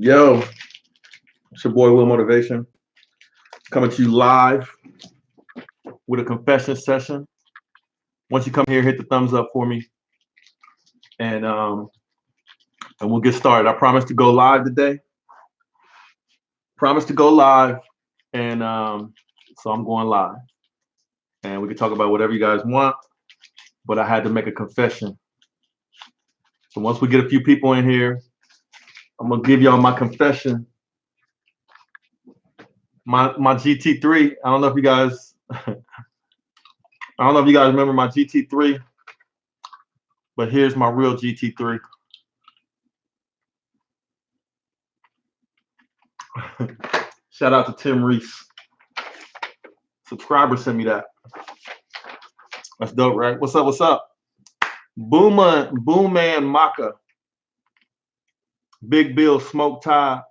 Yo, it's your boy Will Motivation coming to you live with a confession session. Once you come here, hit the thumbs up for me, and um, and we'll get started. I promise to go live today. Promise to go live, and so I'm going live, and we can talk about whatever you guys want. But I had to make a confession. So once we get a few people in here, I'm gonna give y'all my confession. My GT3. I don't know if you guys. I don't know if you guys remember my GT3, but here's my real GT3. Shout out to Tim Reese. Subscriber sent me that. That's dope, right? What's up? What's up? Boom Man Maka. Big Bill Smoke Tie.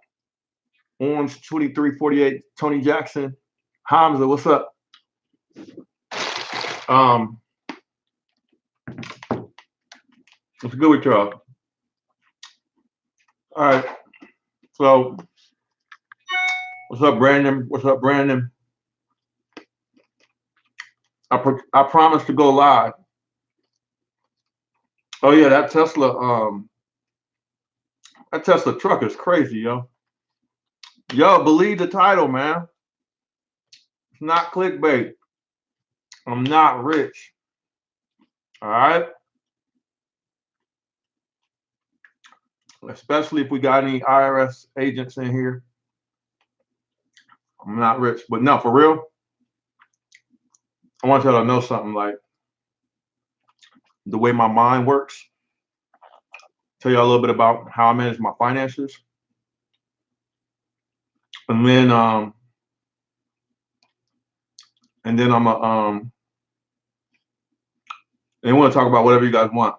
Orange 2348 Tony Jackson. Hamza, what's up? What's good with y'all? All right. So what's up, Brandon? What's up, Brandon? I promise to go live. Oh yeah, that Tesla truck is crazy, yo. Yo, believe the title, man. It's not clickbait. I'm not rich. All right. Especially if we got any IRS agents in here. I'm not rich. But no, for real, I want y'all to know something, like the way my mind works. Tell you a little bit about how I manage my finances. And then I'm and we want to talk about whatever you guys want.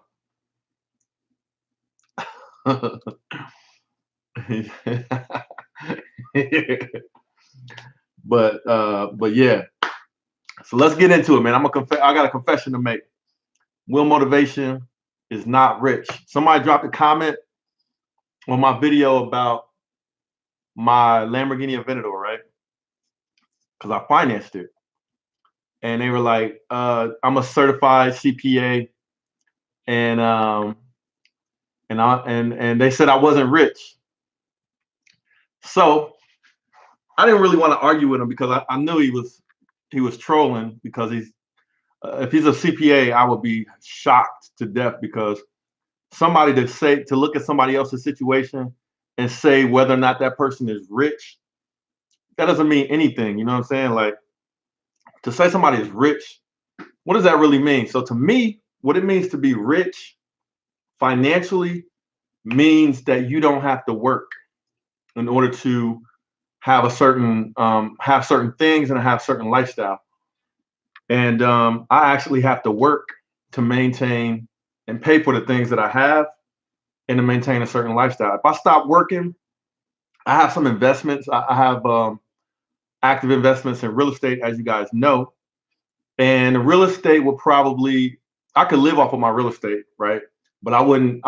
But yeah. So let's get into it, man. I got a confession to make. Will Motivation is not rich. Somebody dropped a comment on my video about my Lamborghini Aventador, right? Because I financed it. And they were like, I'm a certified CPA, and they said I wasn't rich. So I didn't really want to argue with him because I knew he was trolling, because if he's a CPA, I would be shocked to death, because somebody to look at somebody else's situation and say whether or not that person is rich, that doesn't mean anything. You know what I'm saying? Like, to say somebody is rich, what does that really mean? So to me, what it means to be rich financially means that you don't have to work in order to have certain things and have certain lifestyle. And I actually have to work to maintain and pay for the things that I have and to maintain a certain lifestyle. If I stop working, I have some investments. I have active investments in real estate, as you guys know. And real estate I could live off of my real estate, right? But I wouldn't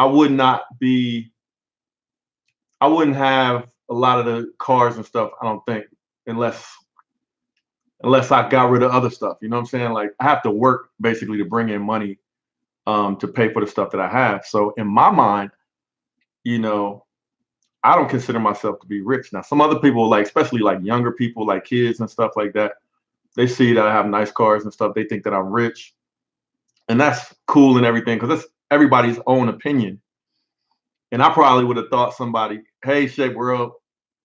have a lot of the cars and stuff, I don't think, unless I got rid of other stuff. You know what I'm saying? Like, I have to work basically to bring in money to pay for the stuff that I have. So in my mind, I don't consider myself to be rich. Now, some other people, like, especially like younger people, like kids and stuff like that, they see that I have nice cars and stuff. They think that I'm rich. And that's cool and everything, because that's everybody's own opinion. And I probably would have thought somebody, hey, Shape World,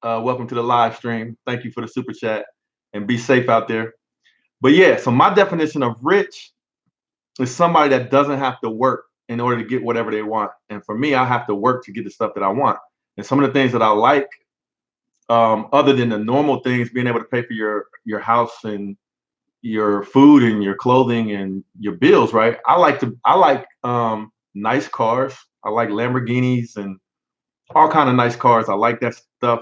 welcome to the live stream. Thank you for the super chat, and be safe out there. But yeah, so my definition of rich is somebody that doesn't have to work in order to get whatever they want. And for me, I have to work to get the stuff that I want. And some of the things that I like, other than the normal things, being able to pay for your house and your food and your clothing and your bills, right? I like nice cars. I like Lamborghinis and all kind of nice cars. I like that stuff.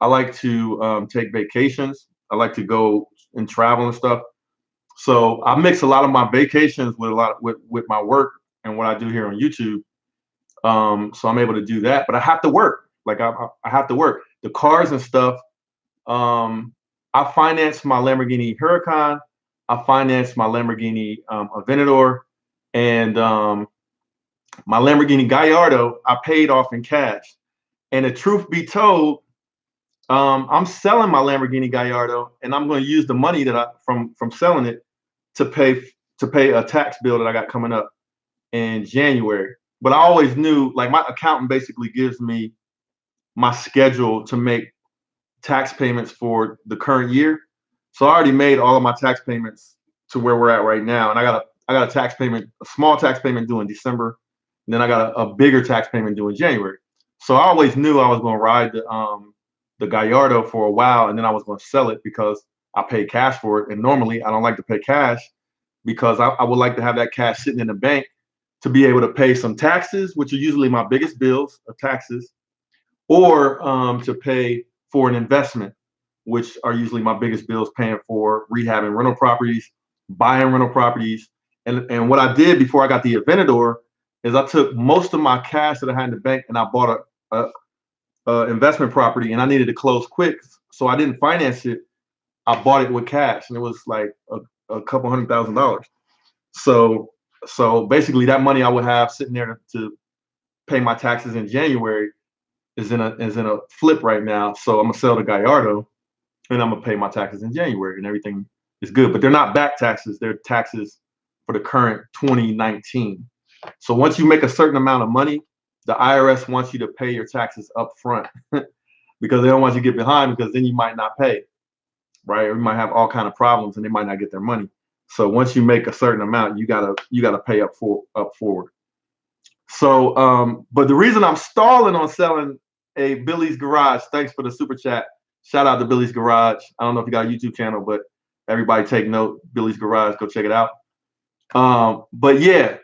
I like to take vacations. I like to go and travel and stuff. So I mix a lot of my vacations with my work and what I do here on YouTube. So I'm able to do that, but I have to work, Like I have to work. The cars and stuff. I financed my Lamborghini Huracan. I financed my Lamborghini Aventador, and my Lamborghini Gallardo. I paid off in cash. And the truth be told, I'm selling my Lamborghini Gallardo, and I'm going to use the money that I from selling it to pay a tax bill that I got coming up in January. But I always knew, like, my accountant basically gives me my schedule to make tax payments for the current year. So I already made all of my tax payments to where we're at right now, and I got a tax payment, a small tax payment due in December, and then I got a bigger tax payment due in January. So I always knew I was going to ride the Gallardo for a while, and then I was going to sell it because I paid cash for it. And normally I don't like to pay cash because I would like to have that cash sitting in the bank to be able to pay some taxes, which are usually my biggest bills of taxes, or to pay for an investment, which are usually my biggest bills, paying for rehabbing rental properties, buying rental properties. And what I did before I got the Aventador is I took most of my cash that I had in the bank and I bought a investment property, and I needed to close quick. So I didn't finance it. I bought it with cash, and it was like a couple $100,000. So basically that money I would have sitting there to pay my taxes in January is in a flip right now. So I'm gonna sell the Gallardo, and I'm gonna pay my taxes in January, and everything is good. But they're not back taxes; they're taxes for the current 2019. So once you make a certain amount of money, the IRS wants you to pay your taxes up front because they don't want you to get behind, because then you might not pay, right? Or you might have all kind of problems and they might not get their money. So once you make a certain amount, you gotta pay up forward. So, but the reason I'm stalling on selling a Billy's Garage, thanks for the super chat. Shout out to Billy's Garage. I don't know if you got a YouTube channel, but everybody take note. Billy's Garage, go check it out. But yeah,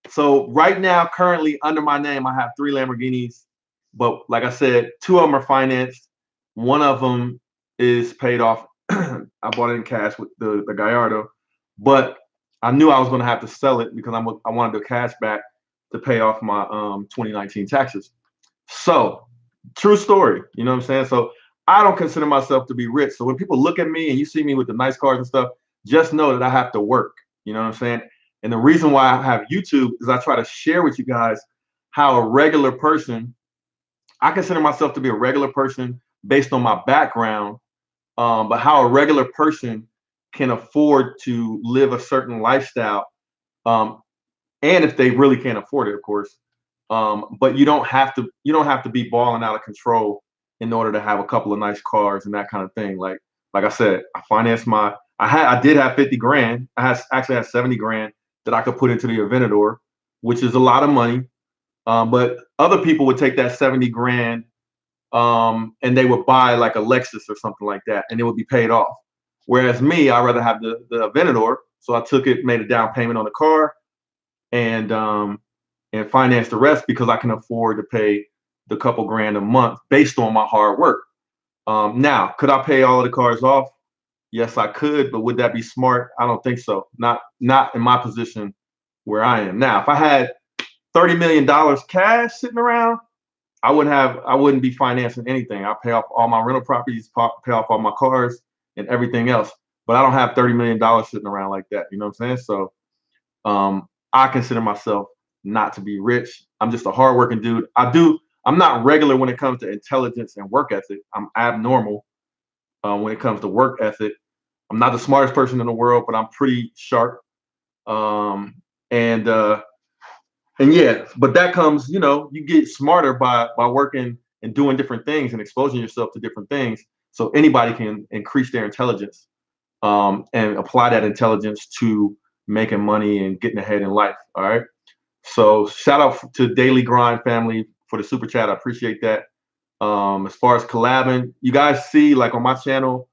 so right now, currently under my name, I have 3 Lamborghinis. But like I said, 2 of them are financed. One of them is paid off. I bought it in cash with the Gallardo, but I knew I was going to have to sell it because I wanted the cash back to pay off my 2019 taxes. So, true story, you know what I'm saying? So I don't consider myself to be rich. So when people look at me and you see me with the nice cars and stuff, just know that I have to work. You know what I'm saying? And the reason why I have YouTube is I try to share with you guys how a regular person, I consider myself to be a regular person based on my background, but how a regular person can afford to live a certain lifestyle, um, and if they really can't afford it, of course. But you don't have to be balling out of control in order to have a couple of nice cars and that kind of thing. Like I said, I did have 50 grand. Actually had 70 grand that I could put into the Aventador, which is a lot of money. But other people would take that 70 grand, and they would buy like a Lexus or something like that, and it would be paid off. Whereas me, I'd rather have the Aventador. So I took it, made a down payment on the car, and finance the rest because I can afford to pay the couple grand a month based on my hard work. Now, could I pay all of the cars off? Yes, I could, but would that be smart? I don't think so. Not in my position where I am now. If I had $30 million cash sitting around, I wouldn't be financing anything. I pay off all my rental properties, pay off all my cars and everything else. But I don't have $30 million sitting around like that. You know what I'm saying? So I consider myself not to be rich. I'm just a hardworking dude. I'm not regular when it comes to intelligence and work ethic. I'm abnormal when it comes to work ethic. I'm not the smartest person in the world, but I'm pretty sharp. Um, and yeah, but that comes, you get smarter by working and doing different things and exposing yourself to different things. So anybody can increase their intelligence, and apply that intelligence to making money and getting ahead in life. All right. So shout out to Daily Grind family for the super chat. I appreciate that. As far as collabing, you guys see, like on my channel,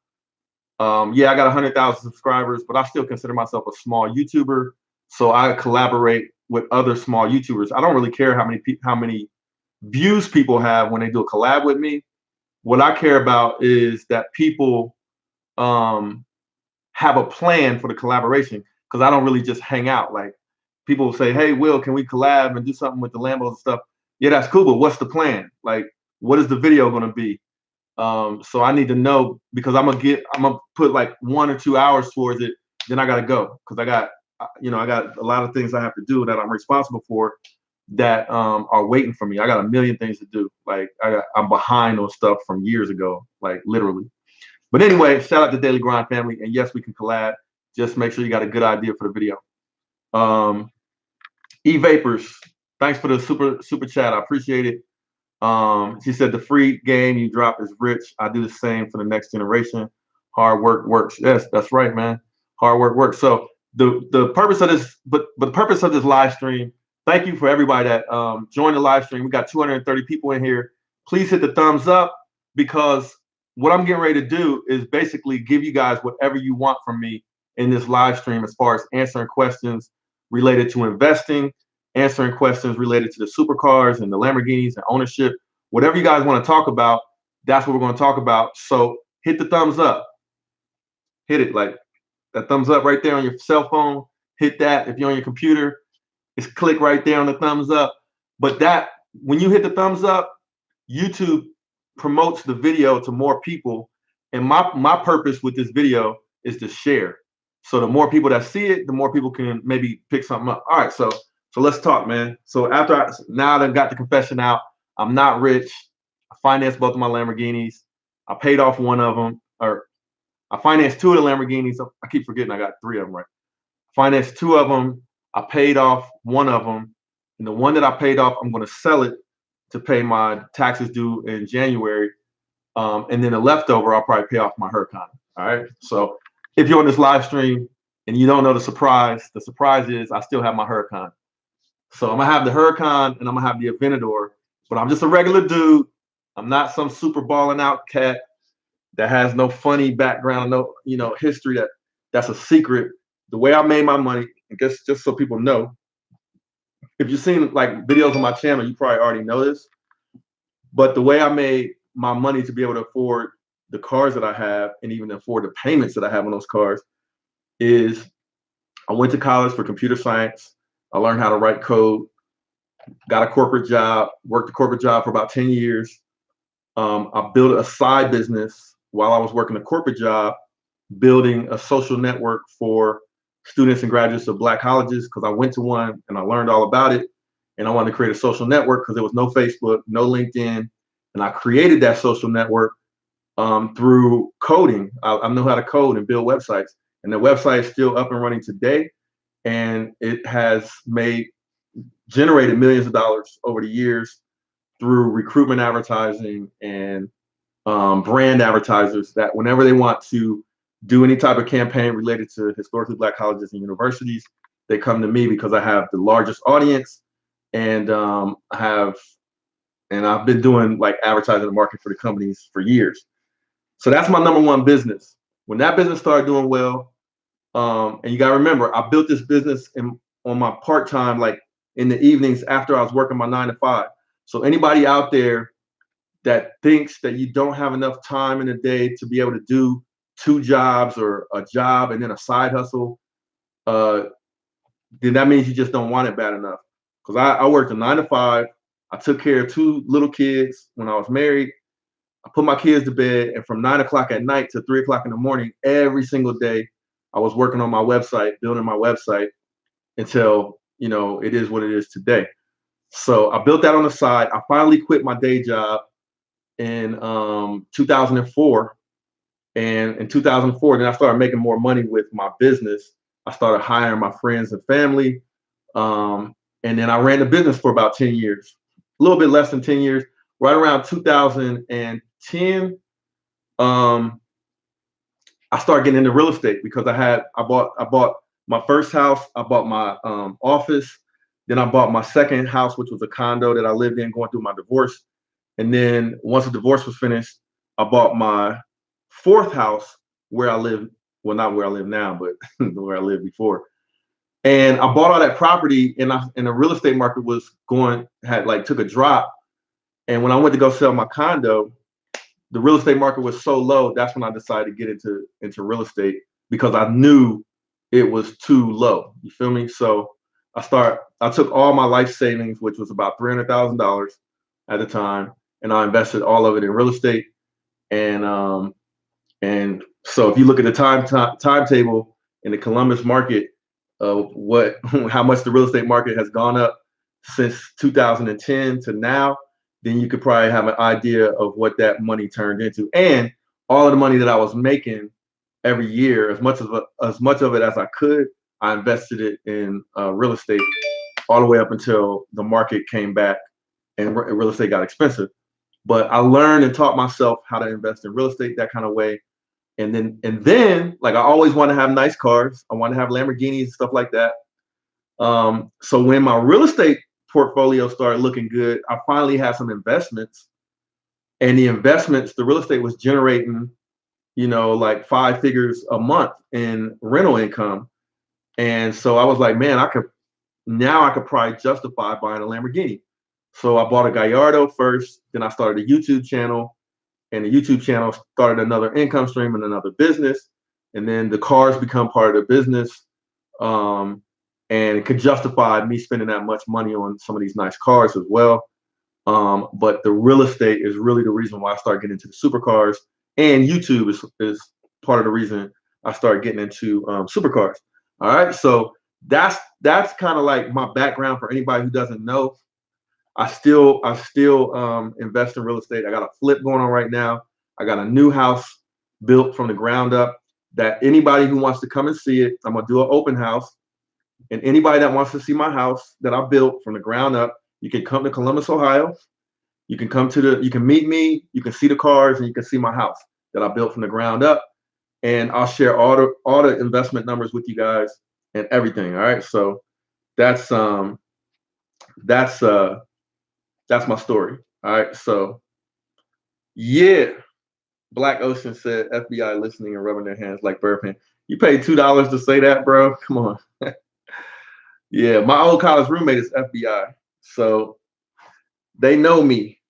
yeah, I got 100,000 subscribers, but I still consider myself a small YouTuber. So I collaborate with other small YouTubers. I don't really care how many views people have when they do a collab with me. What I care about is that people um, have a plan for the collaboration, because I don't really just hang out. Like, people will say, "Hey, Will, can we collab and do something with the Lambos and stuff?" Yeah, that's cool, but what's the plan? Like, what is the video gonna be? So I need to know because I'm gonna put like 1 or 2 hours towards it. Then I gotta go because I got a lot of things I have to do that I'm responsible for that are waiting for me. I got a million things to do. Like I'm behind on stuff from years ago, like literally. But anyway, shout out to Daily Grind family, and yes, we can collab. Just make sure you got a good idea for the video. E Vapors, thanks for the super chat. I appreciate it. She said the free game you drop is rich. I do the same for the next generation. Hard work works. Yes, that's right, man. Hard work works. So the purpose of this, but the purpose of this live stream. Thank you for everybody that joined the live stream. We got 230 people in here. Please hit the thumbs up because what I'm getting ready to do is basically give you guys whatever you want from me in this live stream as far as answering questions related to investing, answering questions related to the supercars and the Lamborghinis and ownership. Whatever you guys want to talk about, that's what we're going to talk about. So hit the thumbs up. Hit it like that thumbs up right there on your cell phone. Hit that. If you're on your computer, it's click right there on the thumbs up. But that when you hit the thumbs up, YouTube promotes the video to more people. And my purpose with this video is to share. So the more people that see it, the more people can maybe pick something up. All right, so let's talk, man. So now that I've got the confession out, I'm not rich. I financed both of my Lamborghinis. I paid off one of them, or I financed two of the Lamborghinis. I keep forgetting I got three of them, right? Financed two of them. I paid off one of them. And the one that I paid off, I'm going to sell it to pay my taxes due in January. And then the leftover, I'll probably pay off my Huracan. All right. So if you're on this live stream and you don't know the surprise is I still have my Huracan. So I'm gonna have the Huracan and I'm gonna have the Aventador, but I'm just a regular dude. I'm not some super balling out cat that has no funny background, no history. That's a secret. The way I made my money, I guess just so people know, if you've seen like videos on my channel, you probably already know this. But the way I made my money to be able to afford the cars that I have and even afford the payments that I have on those cars is I went to college for computer science. I learned how to write code, got a corporate job, worked a corporate job for about 10 years. I built a side business while I was working a corporate job, building a social network for students and graduates of Black colleges because I went to one and I learned all about it. And I wanted to create a social network because there was no Facebook, no LinkedIn. And I created that social network through coding. I know how to code and build websites. And the website is still up and running today. And it has generated millions of dollars over the years through recruitment advertising and brand advertisers that whenever they want to do any type of campaign related to historically Black colleges and universities, they come to me because I have the largest audience and I've been doing like advertising and marketing for the companies for years. So that's my number one business. When that business started doing well, and you got to remember, I built this business on my part-time, like in the evenings after I was working my 9 to 5. So anybody out there that thinks that you don't have enough time in a day to be able to do 2 jobs or a job and then a side hustle, then that means you just don't want it bad enough. Because I worked a 9 to 5. I took care of 2 little kids when I was married. I put my kids to bed, and from 9 o'clock at night to 3 o'clock in the morning, every single day, I was working on my website, building my website until, it is what it is today. So I built that on the side. I finally quit my day job in 2004. And in 2004, then I started making more money with my business. I started hiring my friends and family. And then I ran the business for about 10 years, a little bit less than 10 years. Right around 2010, I started getting into real estate because I bought my first house, I bought my office, then I bought my second house, which was a condo that I lived in going through my divorce. And then once the divorce was finished, I bought my fourth house where I live. Well, not where I live now, but where I lived before. And I bought all that property, and the real estate market took a drop. And when I went to go sell my condo, the real estate market was so low. That's when I decided to get into real estate because I knew it was too low. You feel me? So I took all my life savings, which was about $300,000 at the time, and I invested all of it in real estate. And and so if you look at the timetable in the Columbus market of what how much the real estate market has gone up since 2010 to now, then you could probably have an idea of what that money turned into. And all of the money that I was making every year, as much of it as I could, I invested it in real estate all the way up until the market came back and real estate got expensive. But I learned and taught myself how to invest in real estate that kind of way. And then like I always want to have nice cars. I want to have Lamborghinis and stuff like that. So when my real estate portfolio started looking good, I finally had some investments. And the real estate was generating, like 5 figures a month in rental income. And so I was like, man, I could probably justify buying a Lamborghini. So I bought a Gallardo first, then I started a YouTube channel, and the YouTube channel started another income stream and another business. And then the cars become part of the business. And it could justify me spending that much money on some of these nice cars as well. But the real estate is really the reason why I started getting into the supercars, and YouTube is part of the reason I started getting into supercars. All right, so that's kind of like my background for anybody who doesn't know. I still invest in real estate. I got a flip going on right now. I got a new house built from the ground up that anybody who wants to come and see it, I'm gonna do an open house. And anybody that wants to see my house that I built from the ground up, you can come to Columbus, Ohio. You can meet me, you can see the cars, and you can see my house that I built from the ground up. And I'll share all the investment numbers with you guys and everything. All right. So that's that's uh that's my story. All right. So yeah. Black Ocean said FBI listening and rubbing their hands like Burpin. You paid $2 to say that, bro. Come on. Yeah, my old college roommate is FBI. So they know me.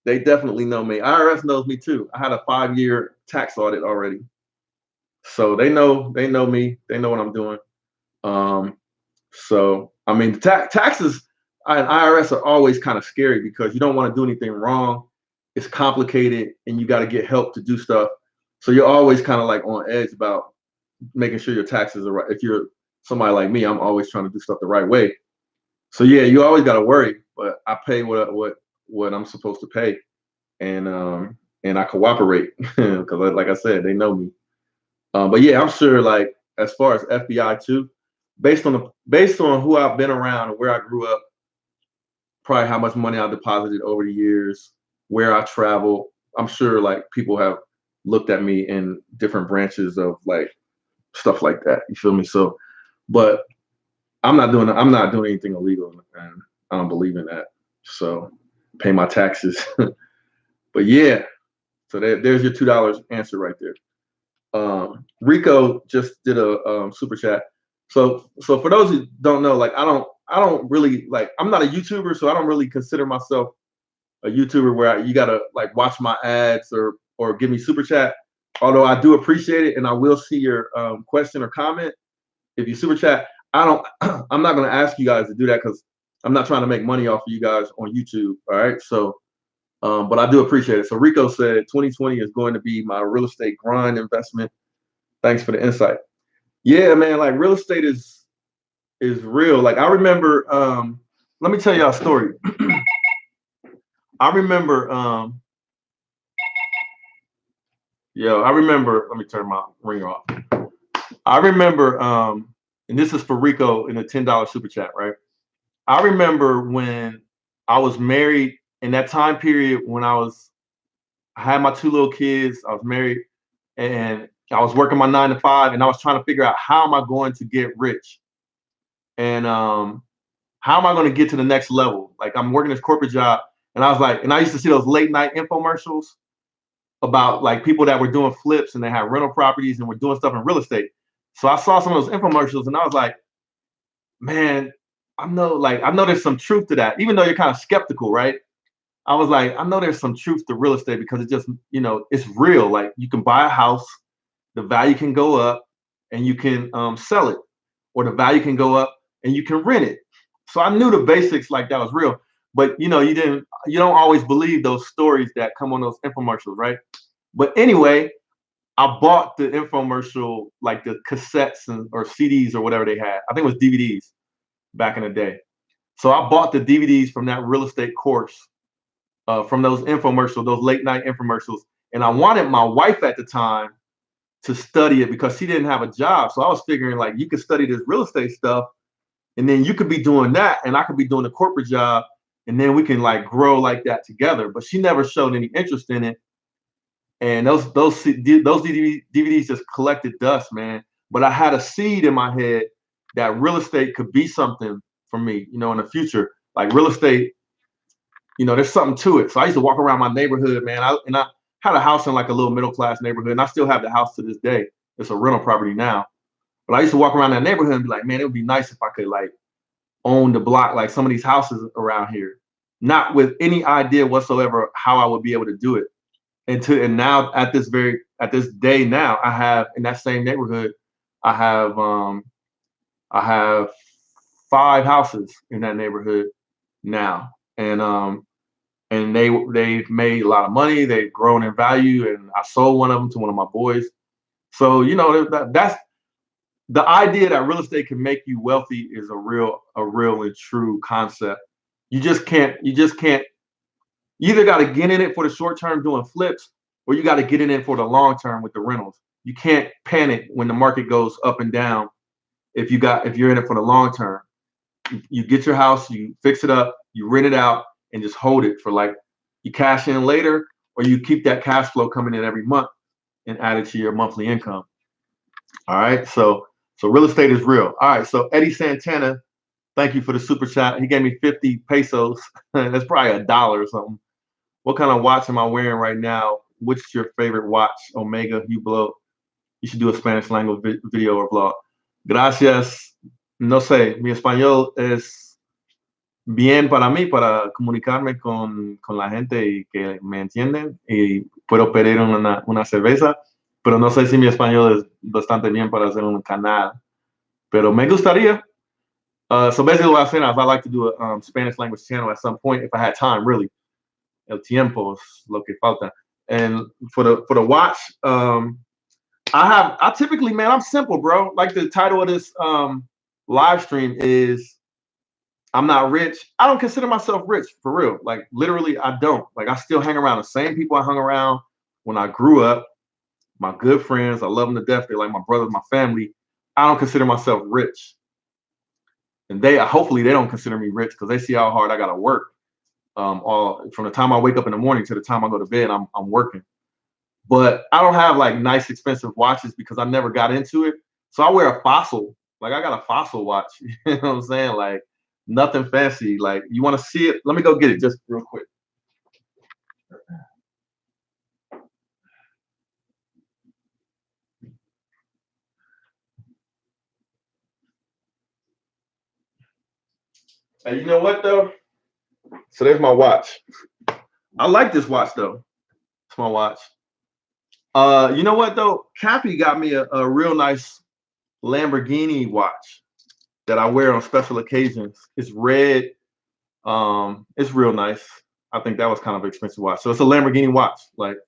They definitely know me. IRS knows me too. I had a 5-year tax audit already. So they know me. They know what I'm doing. Um, so I mean, taxes and IRS are always kind of scary because you don't want to do anything wrong. It's complicated, and you got to get help to do stuff. So you're always kind of like on edge about making sure your taxes are right. If you're somebody like me, I'm always trying to do stuff the right way. So yeah, you always got to worry. But I pay what I'm supposed to pay, and I cooperate because, like I said, they know me. But yeah, I'm sure like as far as FBI too, based on who I've been around and where I grew up, probably how much money I deposited over the years, where I travel, I'm sure like people have looked at me in different branches of like stuff like that. You feel me? So, but I'm not doing anything illegal, and I don't believe in that. So, pay my taxes. But yeah, so there's your $2 answer right there. Rico just did a super chat. So for those who don't know, like I don't really like I'm not a YouTuber, so I don't really consider myself a YouTuber where you gotta like watch my ads or give me super chat. Although I do appreciate it, and I will see your question or comment if you super chat. I don't. I'm not gonna ask you guys to do that because I'm not trying to make money off of you guys on YouTube. All right, so. But I do appreciate it. So Rico said 2020 is going to be my real estate grind investment. Thanks for the insight. Yeah, man, like real estate is real. Like I remember, let me tell y'all a story. I remember, I remember, let me turn my ringer off. I remember, and this is for Rico in a $10 super chat, right? I remember when I was married in that time period when I had my 2 little kids, I was married, and I was working my 9 to 5, and I was trying to figure out how am I going to get rich, and how am I going to get to the next level? Like I'm working this corporate job, and I was like, and I used to see those late night infomercials about like people that were doing flips and they had rental properties and were doing stuff in real estate. So I saw some of those infomercials, and I was like, man, I know there's some truth to that, even though you're kind of skeptical, right? I was like, I know there's some truth to real estate because it just, it's real. Like you can buy a house, the value can go up, and you can sell it, or the value can go up, and you can rent it. So I knew the basics like that was real. But you don't always believe those stories that come on those infomercials, right? But anyway, I bought the infomercial, like the cassettes or CDs or whatever they had. I think it was DVDs back in the day. So I bought the DVDs from that real estate course, from those infomercials, those late night infomercials. And I wanted my wife at the time to study it because she didn't have a job. So I was figuring like you could study this real estate stuff and then you could be doing that and I could be doing the corporate job and then we can like grow like that together. But she never showed any interest in it. And those DVDs just collected dust, man. But I had a seed in my head that real estate could be something for me, in the future. Like real estate, there's something to it. So I used to walk around my neighborhood, man. I had a house in like a little middle class neighborhood, and I still have the house to this day. It's a rental property now. But I used to walk around that neighborhood and be like, man, it would be nice if I could like own the block, like some of these houses around here, not with any idea whatsoever how I would be able to do it. And now at this day now, I have in that same neighborhood, I have 5 houses in that neighborhood now, and they've made a lot of money. They've grown in value, and I sold one of them to one of my boys. So that's the idea that real estate can make you wealthy is a real and true concept. You just can't. You either got to get in it for the short term doing flips, or you got to get in it for the long term with the rentals. You can't panic when the market goes up and down. If you're in it for the long term, you get your house, you fix it up, you rent it out, and just hold it for like you cash in later, or you keep that cash flow coming in every month and add it to your monthly income. All right, so real estate is real. All right, so Eddie Santana, thank you for the super chat. He gave me 50 pesos. That's probably $1 or something. What kind of watch am I wearing right now? Which is your favorite watch? Omega, Hublot. You should do a Spanish language video or vlog. Gracias. No sé, mi español es bien para mí, para comunicarme con la gente y que me entienden y puedo pedir una cerveza, pero no sé si mi español es bastante bien para hacer un canal. Pero me gustaría. So basically what I'm saying is I like to do a Spanish language channel at some point if I had time, really. El tiempo es lo que falta. And for the watch, I typically, man, I'm simple, bro. Like the title of this live stream is I'm not rich. I don't consider myself rich for real. Like literally, I don't. Like I still hang around the same people I hung around when I grew up. My good friends, I love them to death. They're like my brothers, my family. I don't consider myself rich. And hopefully they don't consider me rich because they see how hard I gotta work. All from the time I wake up in the morning to the time I go to bed, I'm working. But I don't have like nice expensive watches because I never got into it. So I wear a Fossil. Like I got a Fossil watch. You know what I'm saying? Like nothing fancy. Like you want to see it? Let me go get it just real quick. Hey, you know what though? So there's my watch. I like this watch though. It's my watch. You know what though? Cappy got me a real nice Lamborghini watch that I wear on special occasions. It's red. It's real nice. I think that was kind of an expensive watch. So it's a Lamborghini watch. Like,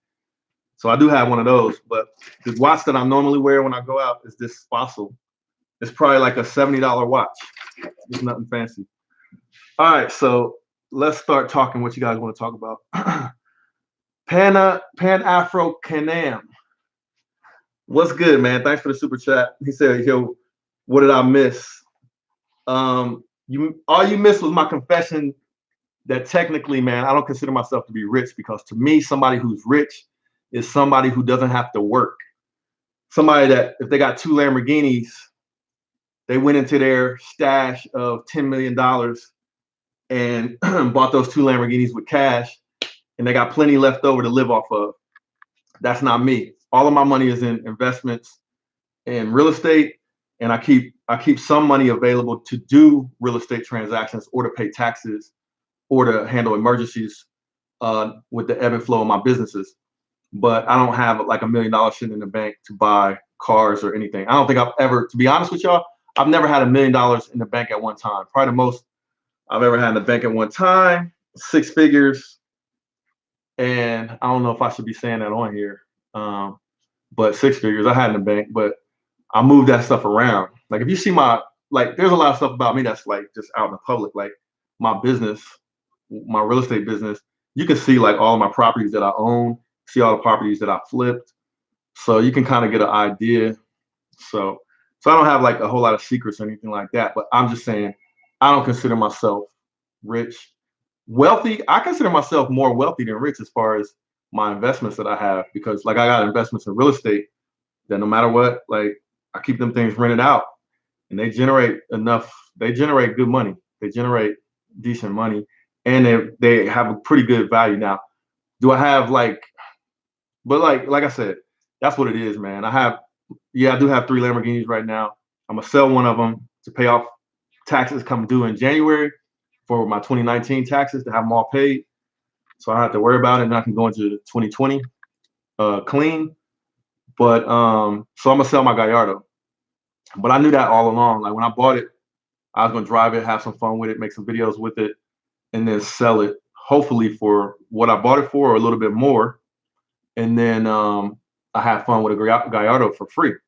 so I do have one of those. But the watch that I normally wear when I go out is this Fossil. It's probably like a $70 watch. It's nothing fancy. All right, so let's start talking what you guys want to talk about. Pan Afro Canam. What's good, man? Thanks for the super chat. He said, yo, what did I miss? All you missed was my confession that technically, man, I don't consider myself to be rich because to me, somebody who's rich is somebody who doesn't have to work. Somebody that if they got 2 Lamborghinis, they went into their stash of $10 million and bought those 2 Lamborghinis with cash, and they got plenty left over to live off of. That's not me. All of my money is in investments in real estate, and I keep some money available to do real estate transactions or to pay taxes or to handle emergencies with the ebb and flow of my businesses. But I don't have like $1 million sitting in the bank to buy cars or anything. I don't think I've ever, to be honest with y'all, I've never had $1 million in the bank at one time. Probably the most I've ever had in the bank at one time, 6 figures. And I don't know if I should be saying that on here, but 6 figures I had in the bank. But I moved that stuff around. Like if you see my like, there's a lot of stuff about me that's like just out in the public, like my business, my real estate business. You can see like all of my properties that I own, see all the properties that I flipped, so you can kind of get an idea. So, so I don't have like a whole lot of secrets or anything like that. But I'm just saying, I don't consider myself rich, wealthy. I consider myself more wealthy than rich as far as my investments that I have, because like I got investments in real estate that no matter what, like I keep them things rented out and they generate enough. They generate good money. They generate decent money, and they have a pretty good value. Now, do I have like? But like I said, that's what it is, man. Yeah, I do have 3 Lamborghinis right now. I'm gonna sell one of them to pay off taxes come due in January for my 2019 taxes to have them all paid, so I don't have to worry about it, and I can go into 2020 clean. But so I'm gonna sell my Gallardo. But I knew that all along. Like when I bought it, I was gonna drive it, have some fun with it, make some videos with it, and then sell it, hopefully for what I bought it for or a little bit more. And then I have fun with a Gallardo for free. You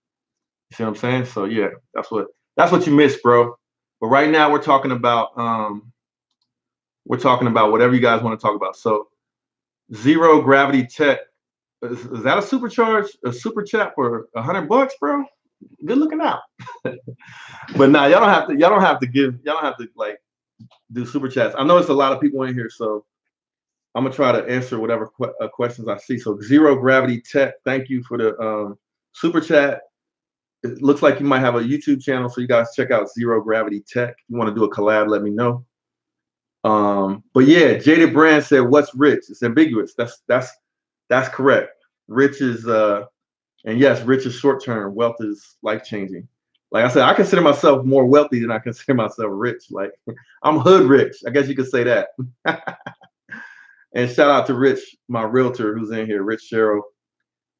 see what I'm saying? So yeah, that's what you missed, bro. But right now we're talking about whatever you guys want to talk about. So Zero Gravity Tech, is that a super chat for $100, bro? Good looking out. But nah, y'all don't have to like do super chats. I know it's a lot of people in here, so I'm gonna try to answer whatever questions I see. So Zero Gravity Tech, thank you for the super chat. It looks like you might have a YouTube channel, so you guys check out Zero Gravity Tech. If you want to do a collab, let me know. But yeah, Jaded Brand said, "What's rich?" It's ambiguous. That's correct. Rich is and yes, rich is short term. Wealth is life changing. Like I said, I consider myself more wealthy than I consider myself rich. Like I'm hood rich. I guess you could say that. And shout out to Rich, my realtor, who's in here, Rich Sherrill.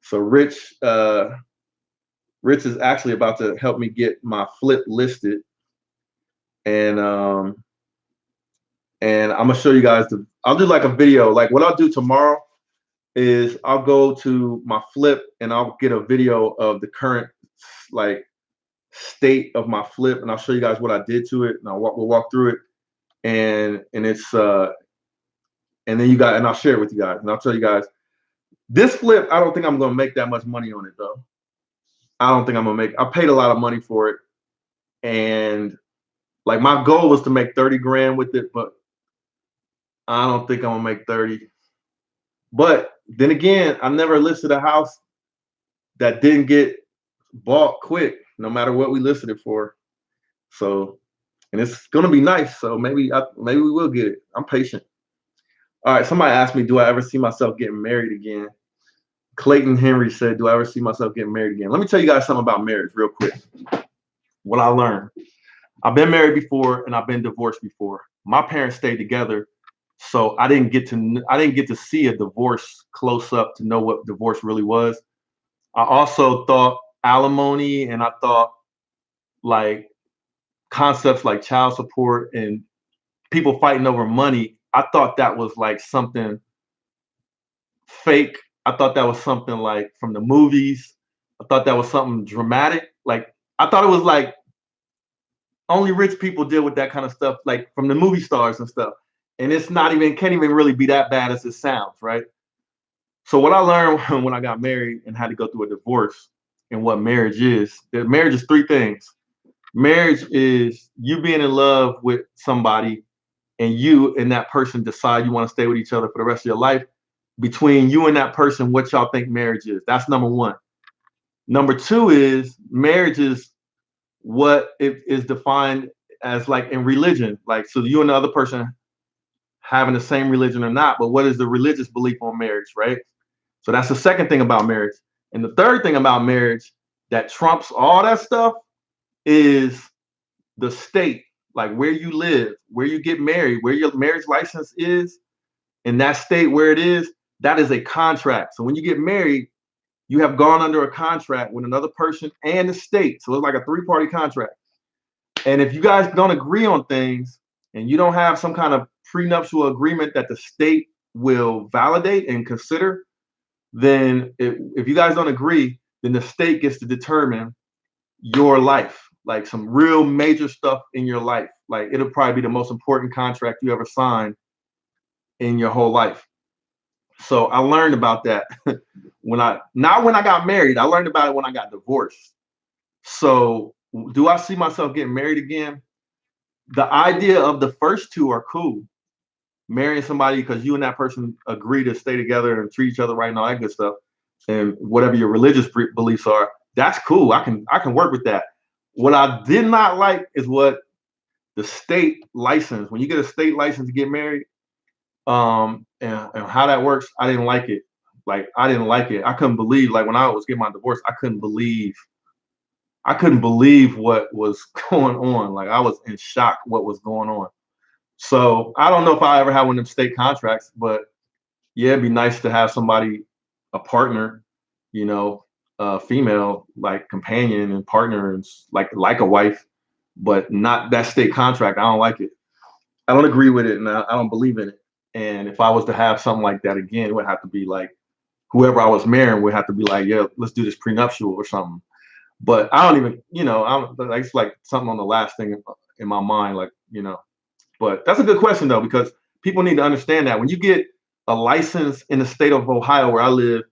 So Rich is actually about to help me get my flip listed, and I'm gonna show you guys I'll do like a video. Like what I'll do tomorrow is I'll go to my flip and I'll get a video of the current like state of my flip, and I'll show you guys what I did to it, and we'll walk through it, and it's and then I'll share it with you guys, and I'll tell you guys this flip. I don't think I'm gonna make that much money on it though. I don't think I'm gonna make. I paid a lot of money for it, and like my goal was to make 30 grand with it, but I don't think I'm gonna make 30. But then again, I never listed a house that didn't get bought quick, no matter what we listed it for. So, and it's gonna be nice. So maybe we will get it. I'm patient. All right. Somebody asked me, do I ever see myself getting married again? Clayton Henry said, do I ever see myself getting married again? Let me tell you guys something about marriage real quick. What I learned. I've been married before and I've been divorced before. My parents stayed together, so I didn't get to see a divorce close up to know what divorce really was. I also thought alimony, and I thought like concepts like child support and people fighting over money. I thought that was like something fake. I thought that was something like from the movies. I thought that was something dramatic. Like I thought it was like only rich people deal with that kind of stuff, like from the movie stars and stuff. And it's can't even really be that bad as it sounds, right? So what I learned when I got married and had to go through a divorce and what marriage is, that marriage is 3 things. Marriage is you being in love with somebody and you and that person decide you want to stay with each other for the rest of your life. Between you and that person, what y'all think marriage is. That's number one. Number two is marriage is what it is defined as like in religion. Like, so you and the other person having the same religion or not, but what is the religious belief on marriage, right? So that's the second thing about marriage. And the third thing about marriage that trumps all that stuff is the state, like where you live, where you get married, where your marriage license is, in that state where it is, that is a contract. So when you get married, you have gone under a contract with another person and the state. So it's like a 3-party contract. And if you guys don't agree on things and you don't have some kind of prenuptial agreement that the state will validate and consider, then if you guys don't agree, then the state gets to determine your life, like some real major stuff in your life. Like it'll probably be the most important contract you ever signed in your whole life. So I learned about that not when I got married. I learned about it when I got divorced. So do I see myself getting married again? The idea of the first two are cool. Marrying somebody because you and that person agree to stay together and treat each other right and all that good stuff, and whatever your religious beliefs are, that's cool. I can work with that. What I did not like is what the state license. When you get a state license to get married, and how that works, I didn't like it. Like I didn't like it. I couldn't believe, like when I was getting my divorce, I couldn't believe what was going on. Like I was in shock what was going on. So I don't know if I ever had one of them state contracts, but yeah, it'd be nice to have somebody, a partner, you know, a female like companion and partner, and like a wife, but not that state contract. I don't like it. I don't agree with it, and I don't believe in it. And if I was to have something like that again, it would have to be like whoever I was marrying would have to be like, yeah, let's do this prenuptial or something. But I don't even, I'm like it's like something on the last thing in my mind, like. But that's a good question though, because people need to understand that when you get a license in the state of Ohio where I live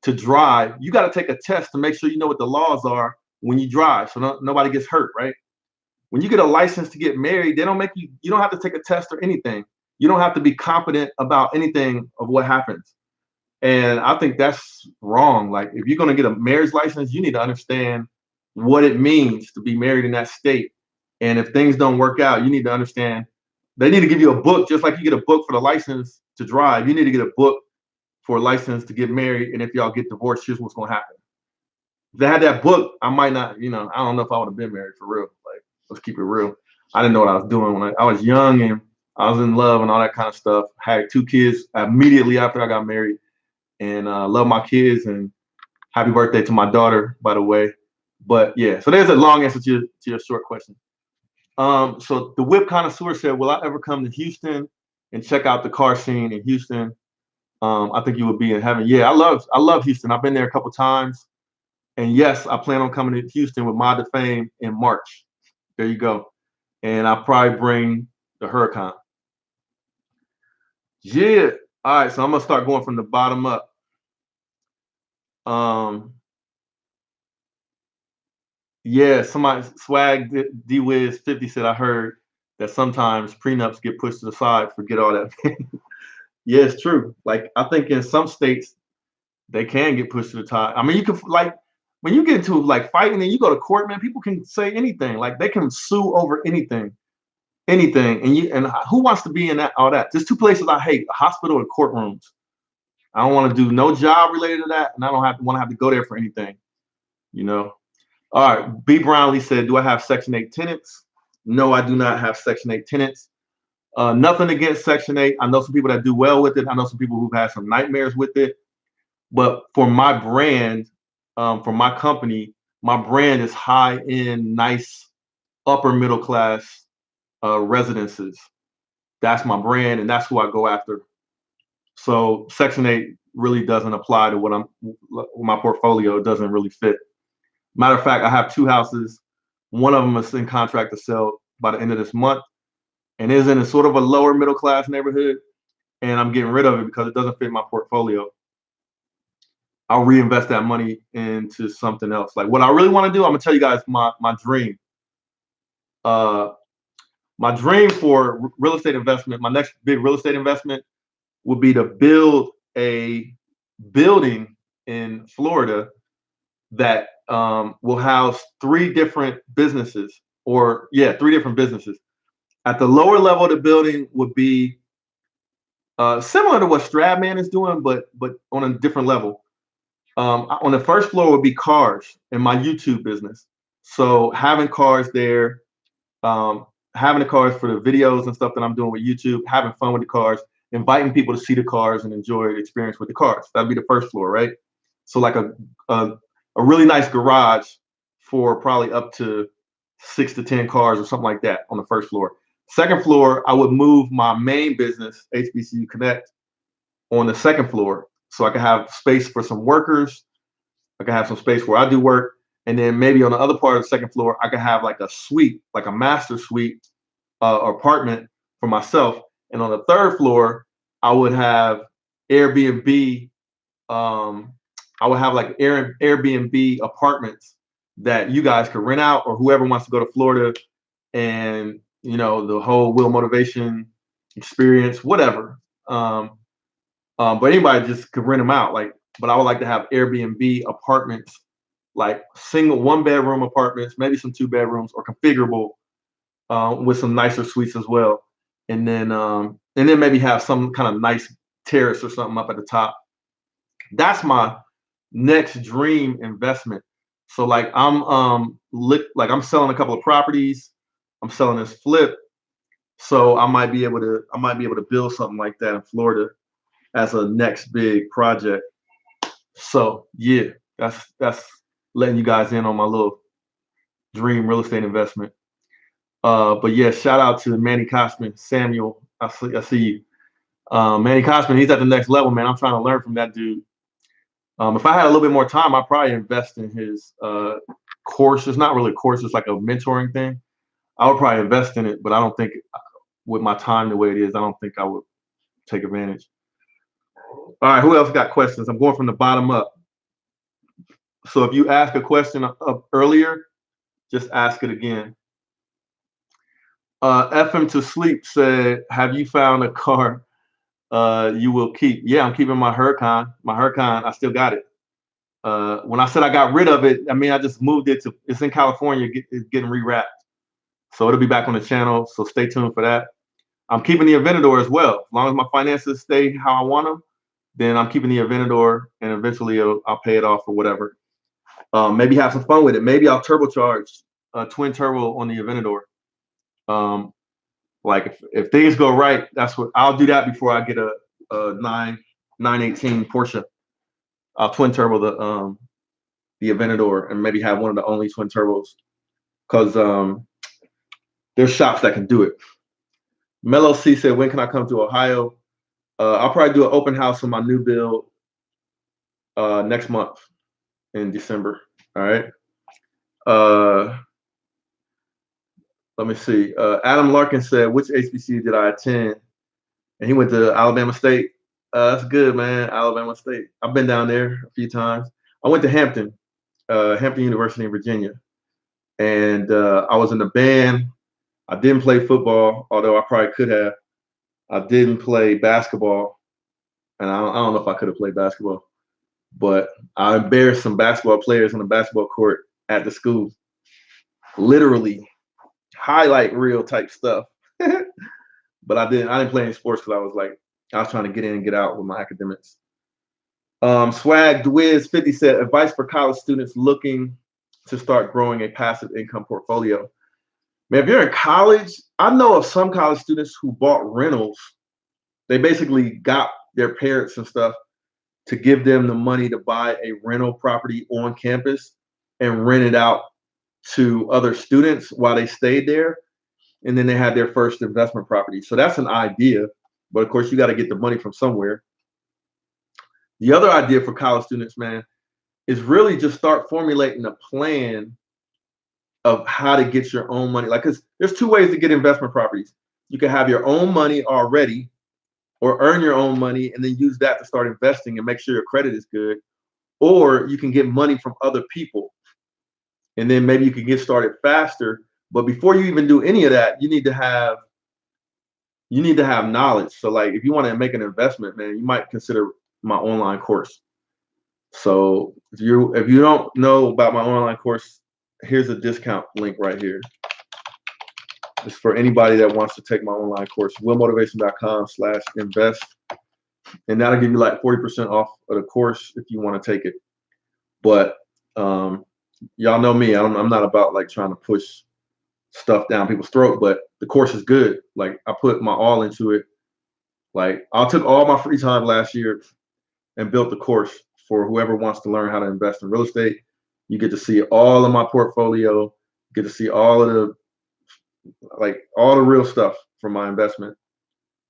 to drive, you got to take a test to make sure you know what the laws are when you drive, so nobody gets hurt, right? When you get a license to get married, they don't make you don't have to take a test or anything. You don't have to be competent about anything of what happens. And I think that's wrong. Like if you're going to get a marriage license, you need to understand what it means to be married in that state. And if things don't work out, you need to understand they need to give you a book, just like you get a book for the license to drive. You need to get a book for a license to get married. And if y'all get divorced, here's what's going to happen. If they had that book, I might not, I don't know if I would have been married for real. Like, let's keep it real. I didn't know what I was doing when I was young and I was in love and all that kind of stuff. Had 2 kids immediately after I got married, and love my kids, and happy birthday to my daughter, by the way. But yeah, so there's a long answer to your short question. So the whip connoisseur said, "Will I ever come to Houston and check out the car scene in Houston? I think you would be in heaven." Yeah, I love Houston. I've been there a couple times, and yes, I plan on coming to Houston with Mod to Fame in March. There you go, and I'll probably bring the Huracan. Yeah. All right, so I'm gonna start going from the bottom up. Um, Yeah, somebody swag D Wiz 50 said I heard that sometimes prenups get pushed to the side. Forget all that. Yeah, it's true. Like I think in some states they can get pushed to the side. I mean, you can like when you get into like fighting and you go to court, man, people can say anything. Like they can sue over anything, anything. And who wants to be in that all that? There's two places I hate: a hospital and courtrooms. I don't want to do no job related to that, and I don't want to have to go there for anything. You know. All right, B. Brownlee said, "Do I have Section 8 tenants?" No, I do not have Section 8 tenants. Nothing against Section 8. I know some people that do well with it. I know some people who've had some nightmares with it. But for my brand, for my company, my brand is high end, nice, upper middle class residences. That's my brand, and that's who I go after. So Section 8 really doesn't apply to my portfolio. It doesn't really fit. Matter of fact, I have 2 houses. One of them is in contract to sell by the end of this month, and is in a sort of a lower middle class neighborhood. And I'm getting rid of it because it doesn't fit my portfolio. I'll reinvest that money into something else. Like what I really want to do, I'm gonna tell you guys my dream. Uh, my dream for real estate investment, my next big real estate investment, would be to build a building in Florida that will house 3 different businesses, or yeah, 3 different businesses. At the lower level of the building would be similar to what Stradman is doing, but on a different level. On the first floor would be cars and my YouTube business. So having cars there, having the cars for the videos and stuff that I'm doing with YouTube, having fun with the cars, inviting people to see the cars and enjoy the experience with the cars. That'd be the first floor, right? So like a really nice garage for probably up to 6 to 10 cars or something like that on the first floor. Second floor, I would move my main business, HBCU Connect, on the second floor so I could have space for some workers. I could have some space where I do work. And then maybe on the other part of the second floor, I could have like a suite, like a master suite apartment for myself. And on the third floor, I would have Airbnb. I would have like Airbnb apartments that you guys could rent out, or whoever wants to go to Florida and, you know, the whole Will Motivation experience, whatever. But anybody just could rent them out. Like, but I would like to have Airbnb apartments, like single 1-bedroom apartments, maybe some 2 bedrooms, or configurable with some nicer suites as well. And then maybe have some kind of nice terrace or something up at the top. That's my next dream investment. So like I'm selling a couple of properties. I'm selling this flip. So I might be able to build something like that in Florida as a next big project. So yeah, that's letting you guys in on my little dream real estate investment. But yeah, shout out to Manny Cosman, Samuel. I see you. Manny Cosman, he's at the next level, man. I'm trying to learn from that dude. If I had a little bit more time, I'd probably invest in his course. It's not really a course, it's like a mentoring thing. I would probably invest in it, but I don't think with my time the way it is, I don't think I would take advantage. All right, who else got questions? I'm going from the bottom up. So if you ask a question up earlier, just ask it again. FM to Sleep said, have you found a car you will keep? Yeah, I'm keeping my Huracan. My Huracan, I still got it. When I said I got rid of it, I mean, I just moved it to, it's in California, it's getting rewrapped. So it'll be back on the channel, so stay tuned for that. I'm keeping the Aventador as well. As long as my finances stay how I want them, then I'm keeping the Aventador, and eventually I'll pay it off or whatever. Maybe have some fun with it. Maybe I'll turbocharge twin turbo on the Aventador. Like if things go right, that's what I'll do that before I get a 918 Porsche. I'll twin turbo the Aventador and maybe have one of the only twin turbos, because there's shops that can do it. Mellow C said, when can I come to Ohio? I'll probably do an open house on my new build next month in December. All right. Let me see. Adam Larkin said, which HBCU did I attend? And he went to Alabama State. That's good, man. Alabama State. I've been down there a few times. I went to Hampton University in Virginia. And I was in the band. I didn't play football, although I probably could have. I didn't play basketball. And I don't know if I could have played basketball. But I embarrassed some basketball players on the basketball court at the school. Literally. Highlight reel type stuff. But I didn't play any sports because I was trying to get in and get out with my academics. Swag Dwiz 50 said, advice for college students looking to start growing a passive income portfolio. Man, if you're in college, I know of some college students who bought rentals. They basically got their parents and stuff to give them the money to buy a rental property on campus and rent it out to other students while they stayed there. And then they had their first investment property. So that's an idea. But of course, you got to get the money from somewhere. The other idea for college students, man, is really just start formulating a plan of how to get your own money. Like, 'cause there's 2 ways to get investment properties. You can have your own money already, or earn your own money and then use that to start investing and make sure your credit is good. Or you can get money from other people, and then maybe you can get started faster. But before you even do any of that, you need to have knowledge. So like if you want to make an investment, man, you might consider my online course. So if you don't know about my online course, here's a discount link right here. It's for anybody that wants to take my online course, willmotivation.com/invest. And that'll give you like 40% off of the course if you want to take it. But y'all know me, I'm not about like trying to push stuff down people's throat, but the course is good. Like I put my all into it. Like I took all my free time last year and built the course for whoever wants to learn how to invest in real estate. You get to see all of my portfolio, get to see all of the all the real stuff from my investment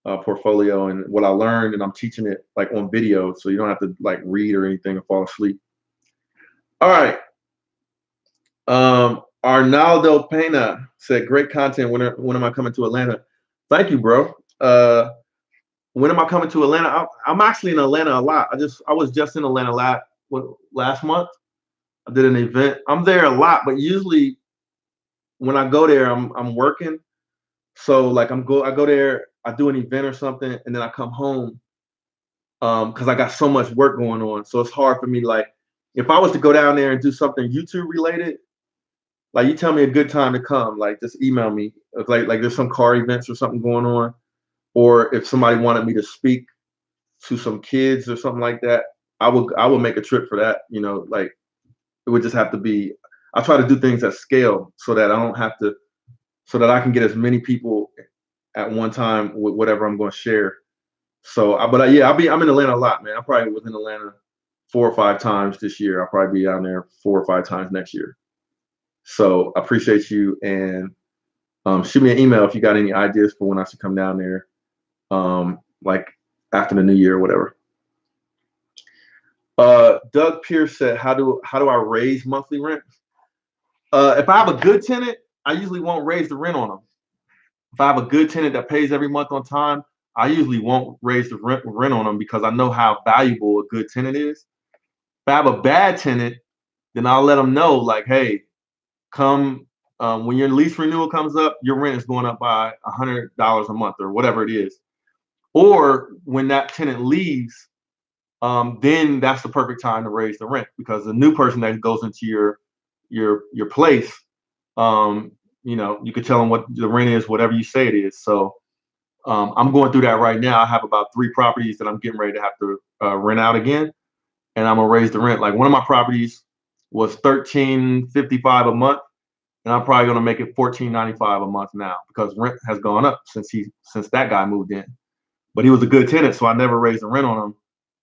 portfolio and what I learned, and I'm teaching it like on video, so you don't have to like read or anything and fall asleep. All right. Arnaldo Pena said, "Great content. When am I coming to Atlanta?" Thank you, bro. When am I coming to Atlanta? I'm actually in Atlanta a lot. I was just in Atlanta last month. I did an event. I'm there a lot, but usually when I go there, I'm working. So like I go there, I do an event or something, and then I come home because I got so much work going on. So it's hard for me. Like if I was to go down there and do something YouTube related, like you tell me a good time to come, like just email me. Like there's some car events or something going on, or if somebody wanted me to speak to some kids or something like that, I would make a trip for that. Like it would just have to be. I try to do things at scale so that I don't have to, so that I can get as many people at one time with whatever I'm going to share. So, yeah, I'm in Atlanta a lot, man. I probably was in Atlanta 4 or 5 times this year. I'll probably be down there 4 or 5 times next year. So I appreciate you, and shoot me an email if you got any ideas for when I should come down there, like after the new year or whatever. Doug Pierce said, "How do I raise monthly rent? If I have a good tenant, I usually won't raise the rent on them. If I have a good tenant that pays every month on time, I usually won't raise the rent on them because I know how valuable a good tenant is. If I have a bad tenant, then I'll let them know, like, hey, come when your lease renewal comes up, your rent is going up by $100 a month or whatever it is. Or when that tenant leaves, then that's the perfect time to raise the rent because the new person that goes into your place, you could tell them what the rent is, whatever you say it is. So I'm going through that right now. I have about 3 properties that I'm getting ready to have to rent out again, and I'm gonna raise the rent. Like one of my properties was $13.55 a month, and I'm probably gonna make it $14.95 a month now because rent has gone up since that guy moved in. But he was a good tenant, so I never raised the rent on him.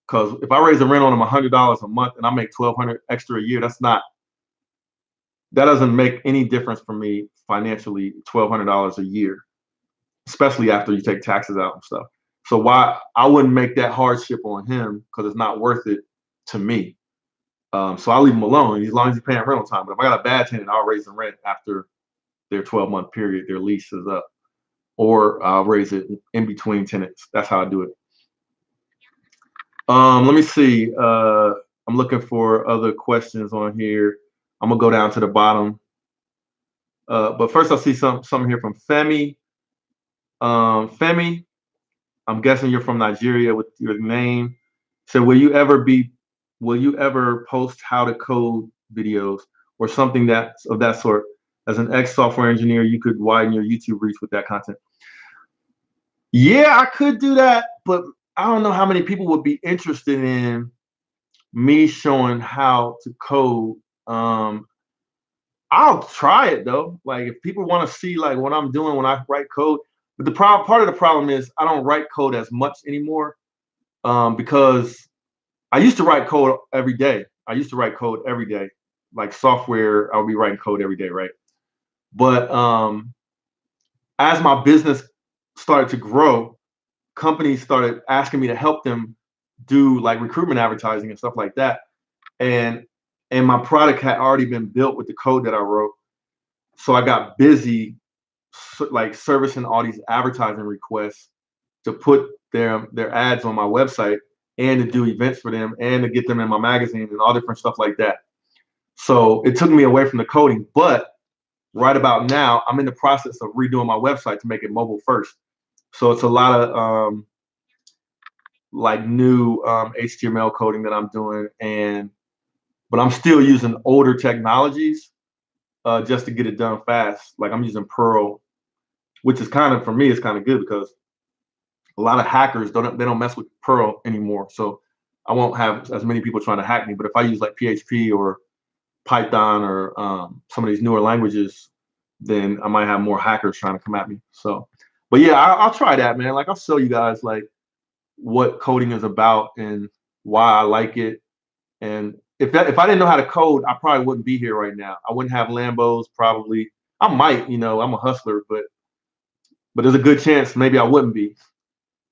Because if I raise the rent on him $100 a month and I make $1,200 extra a year, that doesn't make any difference for me financially. $1,200 a year, especially after you take taxes out and stuff. So why I wouldn't make that hardship on him because it's not worth it to me. So I'll leave him alone as long as he's paying rent on time. But if I got a bad tenant, I'll raise the rent after their 12-month period, their lease is up, or I'll raise it in between tenants. That's how I do it. Let me see. I'm looking for other questions on here. I'm gonna go down to the bottom. But first, I see something here from Femi. Femi, I'm guessing you're from Nigeria with your name. So, will you ever post how to code videos or something of that sort? As an ex-software engineer, you could widen your YouTube reach with that content. Yeah, I could do that, but I don't know how many people would be interested in me showing how to code. I'll try it though. Like if people want to see like what I'm doing when I write code, but part of the problem is I don't write code as much anymore because I used to write code every day. Like software, I'll be writing code every day, right? But as my business started to grow, companies started asking me to help them do like recruitment advertising and stuff like that. And my product had already been built with the code that I wrote. So I got busy like servicing all these advertising requests to put their ads on my website and to do events for them and to get them in my magazine and all different stuff like that. So it took me away from the coding, but right about now, I'm in the process of redoing my website to make it mobile first. So it's a lot of like new HTML coding that I'm doing, but I'm still using older technologies just to get it done fast. Like I'm using Perl, which is for me, it's kind of good because a lot of hackers don't mess with Perl anymore. So I won't have as many people trying to hack me. But if I use like PHP or Python or some of these newer languages, then I might have more hackers trying to come at me. So, but yeah, I'll try that, man. Like I'll show you guys like what coding is about and why I like it. And if I didn't know how to code, I probably wouldn't be here right now. I wouldn't have Lambos probably. I might, I'm a hustler, but there's a good chance maybe I wouldn't be.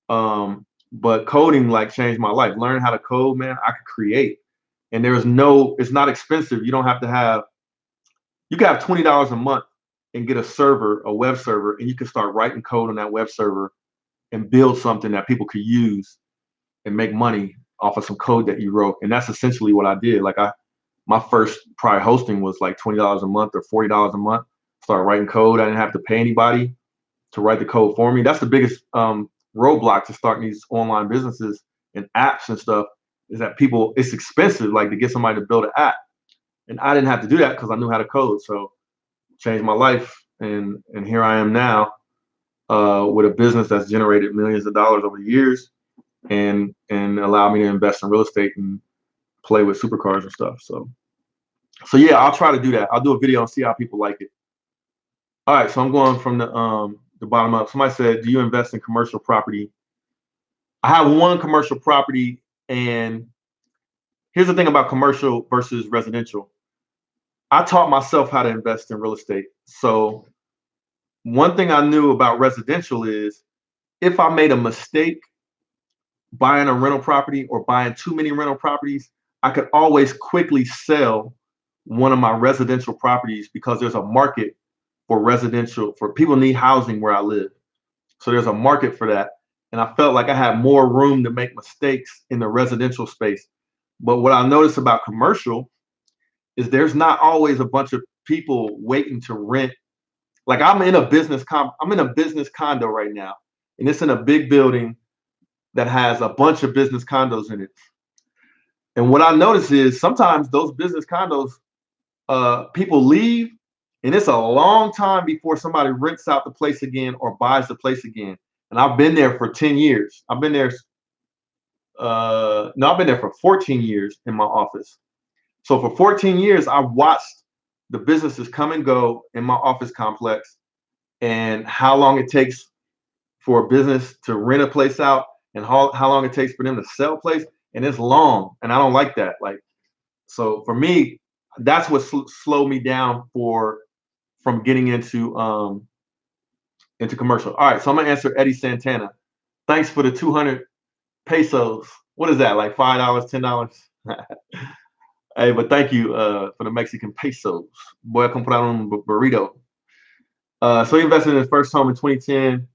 But coding like changed my life. Learning how to code, man, I could create. And it's not expensive. You can have $20 a month and get a web server, and you can start writing code on that web server and build something that people could use and make money off of some code that you wrote. And that's essentially what I did. My first probably hosting was like $20 a month or $40 a month. Started writing code. I didn't have to pay anybody to write the code for me. That's the biggest roadblock to starting these online businesses and apps and stuff, is that it's expensive, like to get somebody to build an app. And I didn't have to do that because I knew how to code. So changed my life. And here I am now with a business that's generated millions of dollars over the years and allowed me to invest in real estate and play with supercars and stuff. So yeah, I'll try to do that. I'll do a video and see how people like it. All right, so I'm going from the bottom up. Somebody said, do you invest in commercial property? I have one commercial property, and here's the thing about commercial versus residential. I taught myself how to invest in real estate. So one thing I knew about residential is if I made a mistake buying a rental property or buying too many rental properties, I could always quickly sell one of my residential properties because there's a market for people need housing where I live. So there's a market for that. And I felt like I had more room to make mistakes in the residential space. But what I noticed about commercial is there's not always a bunch of people waiting to rent. Like I'm in a business condo right now, and it's in a big building that has a bunch of business condos in it. And what I notice is sometimes those business condos, people leave, and it's a long time before somebody rents out the place again or buys the place again. And I've been there for 10 years. I've been there for 14 years in my office. So for 14 years, I watched the businesses come and go in my office complex and how long it takes for a business to rent a place out and how long it takes for them to sell a place. And it's long. And I don't like that. So for me, that's what slowed me down from getting into commercial. All right. So I'm going to answer Eddie Santana. Thanks for the 200 pesos. What is that? Like $5, $10? Hey, but thank you for the Mexican pesos. Voy a comprar un burrito. So he invested in his first home in 2010.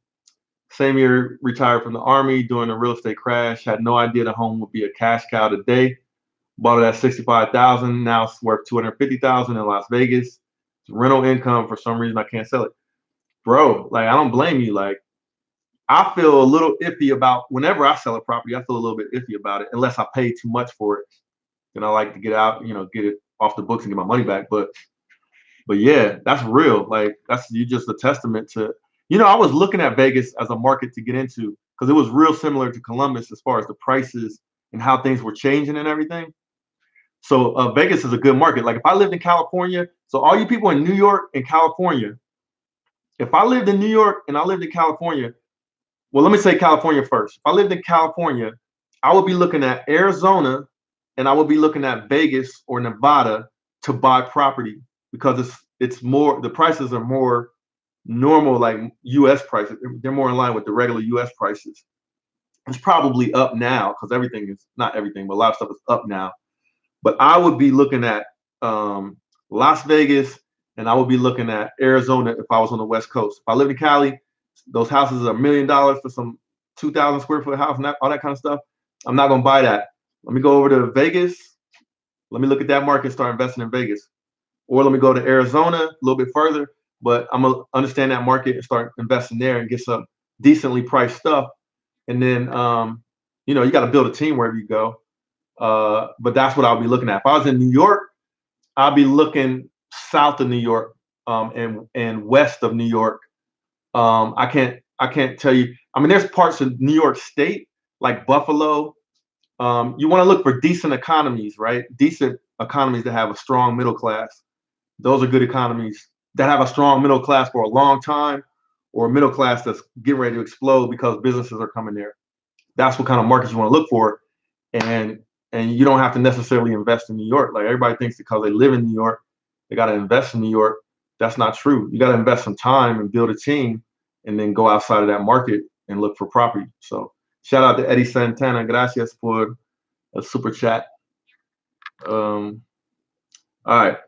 Same year, retired from the Army during the real estate crash. Had no idea the home would be a cash cow today. Bought it at $65,000. Now it's worth $250,000 in Las Vegas. It's rental income. For some reason, I can't sell it. Bro, I don't blame you. I feel a little iffy about whenever I sell a property. I feel a little bit iffy about it unless I pay too much for it. Then I like to get out, get it off the books and get my money back. But yeah, that's real. That's you just a testament to. I was looking at Vegas as a market to get into because it was real similar to Columbus as far as the prices and how things were changing and everything. So Vegas is a good market. If I lived in California, so all you people in New York and California, if I lived in New York and I lived in California, well, let me say California first. If I lived in California, I would be looking at Arizona and I would be looking at Vegas or Nevada to buy property because it's more, the prices are more normal, like US prices. They're more in line with the regular US prices. It's probably up now because everything is, not everything, but a lot of stuff is up now. But I would be looking at Las Vegas and I would be looking at Arizona if I was on the West Coast. If I lived in Cali, those houses are $1 million for some 2,000 square foot house and all that kind of stuff. I'm not going to buy that. Let me go over to Vegas. Let me look at that market and start investing in Vegas. Or let me go to Arizona a little bit further, but I'm going to understand that market and start investing there and get some decently priced stuff. And then, you got to build a team wherever you go. But that's what I'll be looking at. If I was in New York, I'll be looking south of New York and west of New York. I can't tell you. I mean, there's parts of New York State like Buffalo. You want to look for decent economies, right? Decent economies that have a strong middle class. Those are good economies that have a strong middle class for a long time, or a middle class that's getting ready to explode because businesses are coming there. That's what kind of markets you want to look for. And and you don't have to necessarily invest in New York. Like everybody thinks because they live in New York, they got to invest in New York. That's not true. You got to invest some time and build a team, and then go outside of that market and look for property. So shout out to Eddie Santana. Gracias por a super chat. All right.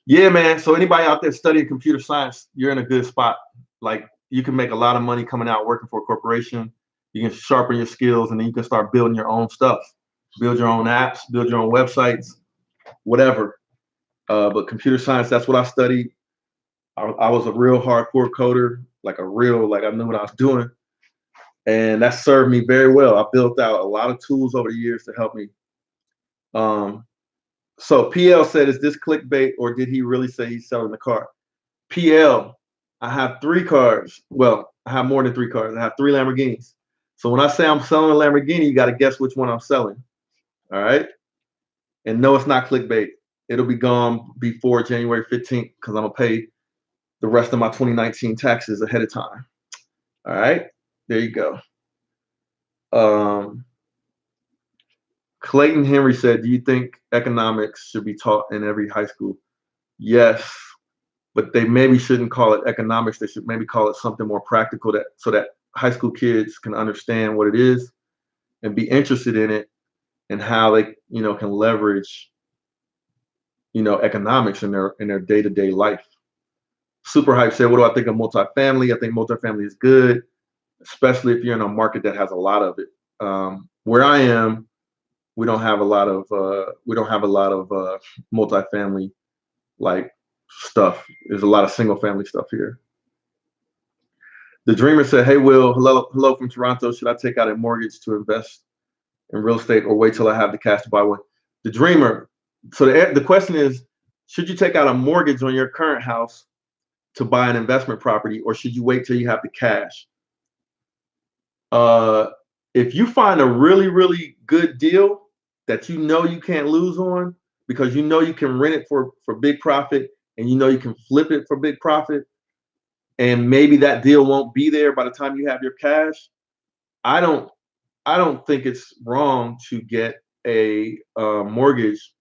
Yeah, man. So anybody out there studying computer science, you're in a good spot. Like you can make a lot of money coming out working for a corporation. You can sharpen your skills, and then you can start building your own stuff, build your own apps, build your own websites, whatever. But computer science, that's what I studied. I was a real hardcore coder, like I knew what I was doing. And that served me very well. I built out a lot of tools over the years to help me. So PL said, is this clickbait or did he really say he's selling the car? PL, I have 3 cars. Well, I have more than 3 cars. I have 3 Lamborghinis. So when I say I'm selling a Lamborghini, you got to guess which one I'm selling. All right. And no, it's not clickbait. It'll be gone before January 15th because I'm going to pay the rest of my 2019 taxes ahead of time. All right. There you go. Clayton Henry said, do you think economics should be taught in every high school? Yes, but they maybe shouldn't call it economics. They should maybe call it something more practical so that high school kids can understand what it is and be interested in it and how they, can leverage, economics in their day-to-day life. Super Hype said, what do I think of multifamily? I think multifamily is good, especially if you're in a market that has a lot of it. Where I am, we don't have a lot of multifamily like stuff. There's a lot of single family stuff here. The Dreamer said, hey Will, hello from Toronto. Should I take out a mortgage to invest in real estate or wait till I have the cash to buy one? The Dreamer, so the question is, should you take out a mortgage on your current house to buy an investment property, or should you wait till you have the cash? If you find a really, really good deal that you can't lose on because you can rent it for big profit and you can flip it for big profit, and maybe that deal won't be there by the time you have your cash, I don't think it's wrong to get a mortgage,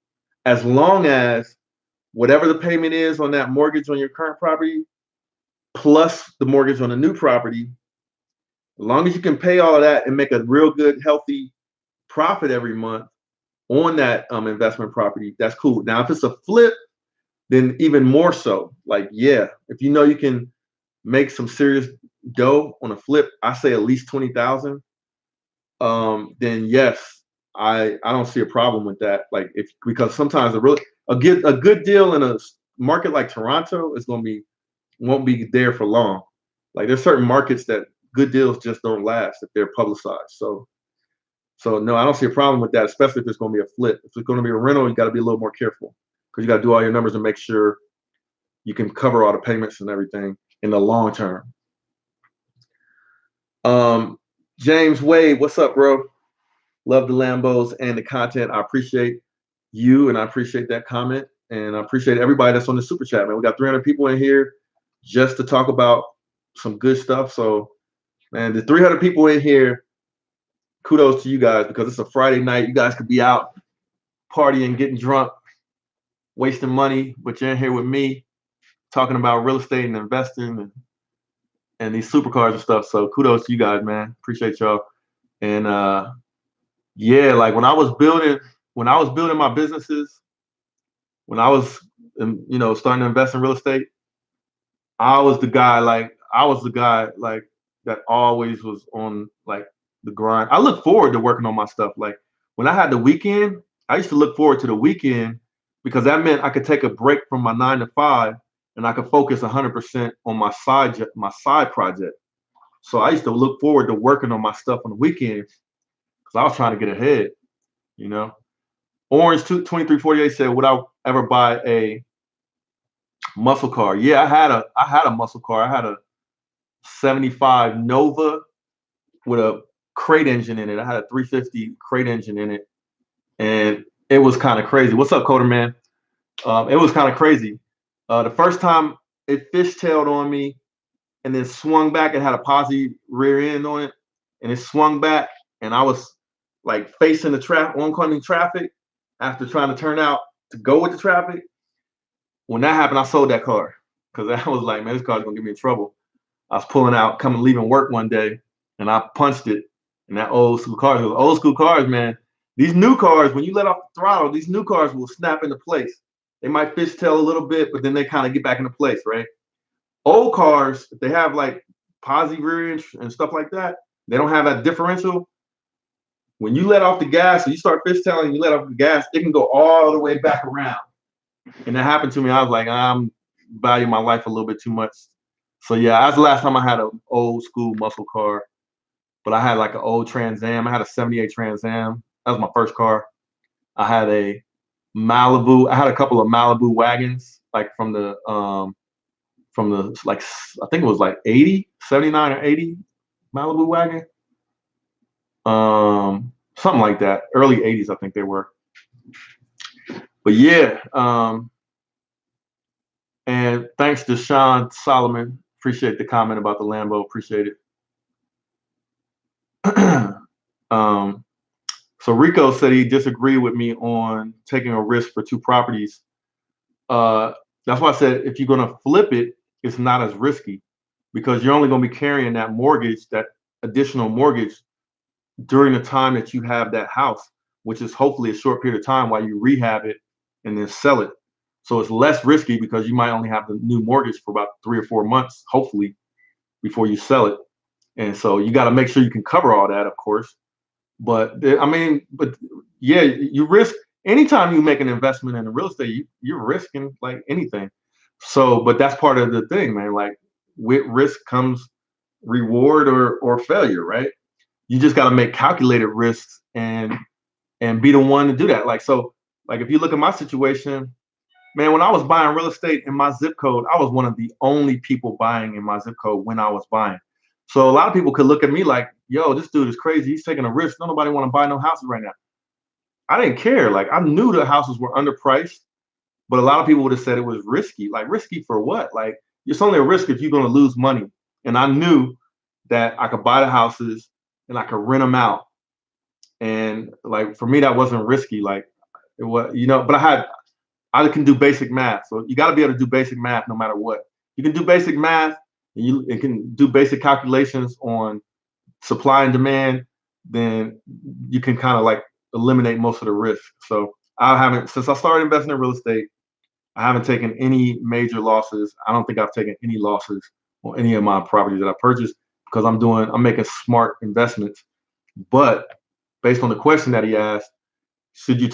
as long as whatever the payment is on that mortgage on your current property plus the mortgage on the new property, as long as you can pay all of that and make a real good, healthy profit every month on that investment property, that's cool. Now, if it's a flip, then even more so. Like, yeah, if you can make some serious dough on a flip, I say at least 20,000. Then yes, I don't see a problem with that. Like, because sometimes a good deal in a market like Toronto won't be there for long. Like, there's certain markets that good deals just don't last if they're publicized. So no, I don't see a problem with that, especially if it's going to be a flip. If it's going to be a rental, you got to be a little more careful because you got to do all your numbers and make sure you can cover all the payments and everything in the long term. James Wade, what's up, bro? Love the Lambos and the content. I appreciate you, and I appreciate that comment, and I appreciate everybody that's on the super chat, man. We got 300 people in here just to talk about some good stuff. So, man, the 300 people in here, kudos to you guys, because it's a Friday night. You guys could be out partying, getting drunk, wasting money, but you're in here with me talking about real estate and investing and these supercars and stuff. So kudos to you guys, man. Appreciate y'all. And yeah, like when I was building my businesses, when I was starting to invest in real estate, I was the guy like that always was on like the grind. I look forward to working on my stuff. Like when I had the weekend, I used to look forward to the weekend because that meant I could take a break from my 9 to 5 and I could focus 100% on my side project. So I used to look forward to working on my stuff on the weekends because I was trying to get ahead, Orange 2348 said, would I ever buy a muscle car? Yeah, I had a muscle car. I had a 75 Nova with a crate engine in it. I had a 350 crate engine in it, and it was kind of crazy. What's up, Coder Man? It was kind of crazy. The first time it fishtailed on me and then swung back, it had a posi rear end on it, and it swung back, and I was like facing the oncoming traffic after trying to turn out to go with the traffic. When that happened, I sold that car because I was like, man, this car's gonna get me in trouble. I was pulling out, leaving work one day, and I punched it. And that old school cars, those old school cars, man. These new cars, when you let off the throttle, these new cars will snap into place. They might fishtail a little bit, but then they kind of get back into place, right? Old cars, if they have like posi rear end and stuff like that, they don't have that differential. When you let off the gas, so you start fishtailing, you let off the gas, it can go all the way back around. And that happened to me. I was like, I'm valuing my life a little bit too much. So yeah, that's the last time I had an old school muscle car. But I had like an old Trans Am. I had a '78 Trans Am. That was my first car. I had a Malibu. I had a couple of Malibu wagons, like from the like, I think it was like 80, 79 or 80 Malibu wagon. Something like that. Early 80s, I think they were. But yeah, and thanks to Sean Solomon. Appreciate the comment about the Lambo. Appreciate it. So Rico said he disagreed with me on taking a risk for 2 properties. That's why I said if you're gonna flip it, it's not as risky because you're only gonna be carrying that mortgage, that additional mortgage during the time that you have that house, which is hopefully a short period of time while you rehab it and then sell it. So it's less risky because you might only have the new mortgage for about 3 or 4 months, hopefully, before you sell it. And so you got to make sure you can cover all that, of course. But yeah, you risk anytime you make an investment in real estate, you're risking like anything. So, but that's part of the thing, man. Like with risk comes reward or failure, right? You just got to make calculated risks and be the one to do that. Like so, like if you look at my situation, man, when I was buying real estate in my zip code, I was one of the only people buying in my zip code when I was buying. So a lot of people could look at me like, yo, this dude is crazy. He's taking a risk. Nobody want to buy no houses right now. I didn't care. Like I knew the houses were underpriced, but a lot of people would have said it was risky. Like risky for what? Like it's only a risk if you're going to lose money. And I knew that I could buy the houses and I could rent them out. And like for me, that wasn't risky. Like it was, but I can do basic math. So you got to be able to do basic math no matter what. You can do basic math and you can do basic calculations on supply and demand, then you can kind of like eliminate most of the risk. So since I started investing in real estate, I haven't taken any major losses. I don't think I've taken any losses on any of my properties that I purchased because I'm making smart investments. But based on the question that he asked, should you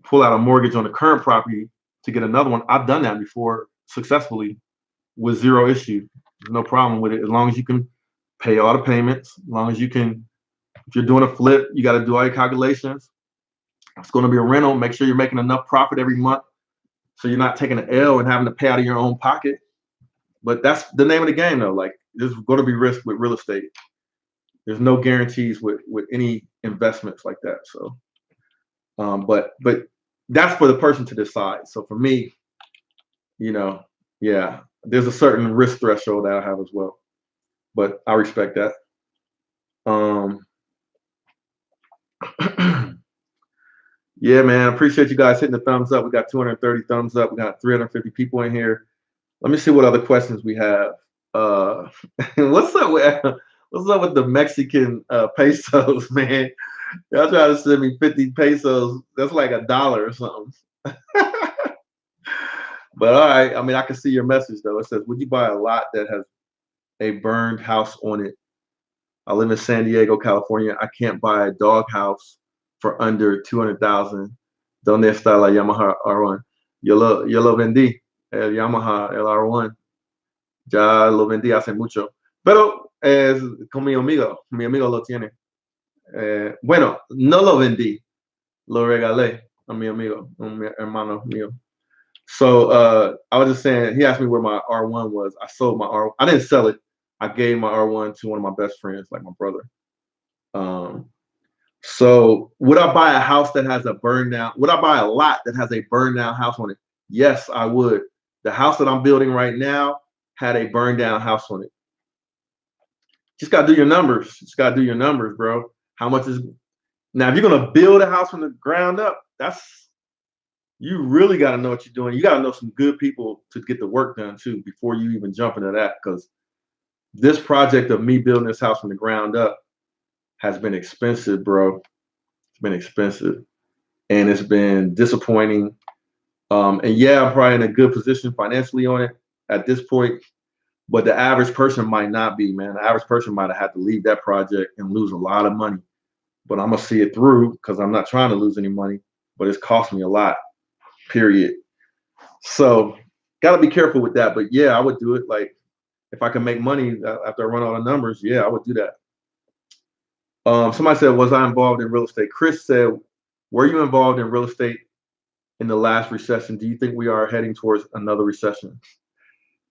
pull out a mortgage on the current property to get another one? I've done that before successfully with zero issue. There's no problem with it as long as you can pay all the payments. As long as you can, if you're doing a flip, you got to do all your calculations. It's going to be a rental. Make sure you're making enough profit every month so you're not taking an L and having to pay out of your own pocket. But that's the name of the game, though. Like there's going to be risk with real estate. There's no guarantees with any investments like that. So, but that's for the person to decide. So for me, yeah, there's a certain risk threshold that I have as well. But I respect that. Yeah, man, appreciate you guys hitting the thumbs up. We got 230 thumbs up. We got 350 people in here. Let me see what other questions we have. What's up with the Mexican pesos, man? Y'all try to send me 50 pesos. That's like $1 or something. But all right, I mean, I can see your message though. It says, would you buy a lot that has a burned house on it? I live in San Diego, California. I can't buy a dog house for under 200,000. ¿Dónde está la Yamaha R1? Yo lo vendí, el Yamaha, el R1. Ya lo vendí hace mucho. Pero es con mi amigo lo tiene. Bueno, no lo vendí, lo regalé a mi amigo, mi hermano mío. So I was just saying, he asked me where my R1 was. I sold my R1. I didn't sell it. I gave my R1 to one of my best friends, like my brother. So would I buy a house that has a burned down? Would I buy a lot that has a burned down house on it? Yes, I would. The house that I'm building right now had a burned down house on it. Just gotta do your numbers. Just gotta do your numbers, bro. How much is now? If you're gonna build a house from the ground up, you really got to know what you're doing. You got to know some good people to get the work done too before you even jump into that. Because this project of me building this house from the ground up has been expensive, bro. It's been expensive, and it's been disappointing. And yeah, I'm probably in a good position financially on it at this point, but the average person might not be, man. The average person might have had to leave that project and lose a lot of money. But I'm gonna see it through because I'm not trying to lose any money, but it's cost me a lot, period. So gotta be careful with that. But yeah, I would do it. Like if I can make money after I run all the numbers, yeah, I would do that. Somebody said, was I involved in real estate? Chris said, were you involved in real estate in the last recession? Do you think we are heading towards another recession?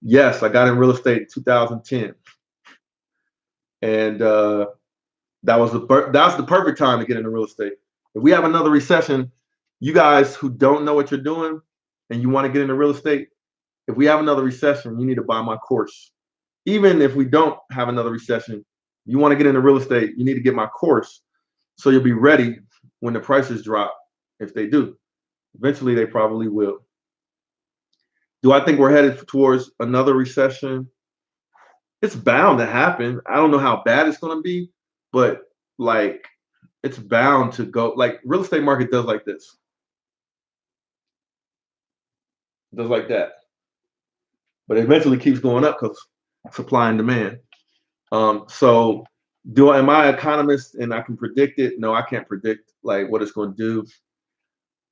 Yes, I got in real estate in 2010, and that's the perfect time to get into real estate. If we have another recession, you guys who don't know what you're doing and you want to get into real estate, if we have another recession, you need to buy my course. Even if we don't have another recession, you want to get into real estate, you need to get my course so you'll be ready when the prices drop. If they do, eventually they probably will. Do I think we're headed towards another recession? It's bound to happen. I don't know how bad it's going to be, but like it's bound to go. Like real estate market does like this, does like that, but it eventually keeps going up because supply and demand. So am I an economist and I can predict it? No, I can't predict like what it's going to do.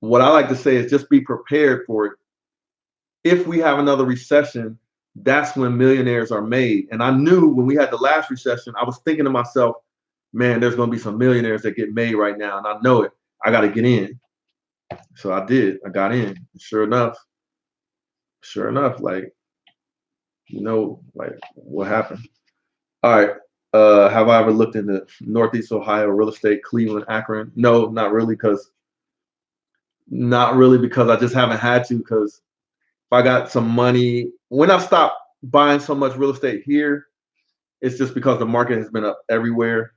What I like to say is just be prepared for it. If we have another recession, that's when millionaires are made. And I knew when we had the last recession, I was thinking to myself, man, there's going to be some millionaires that get made right now. And I know it. I got to get in. So I did. I got in. Sure enough, like, like what happened? All right. Have I ever looked into Northeast Ohio real estate, Cleveland, Akron? No, not really because I just haven't had to. Because if I got some money, when I stopped buying so much real estate here, it's just because the market has been up everywhere,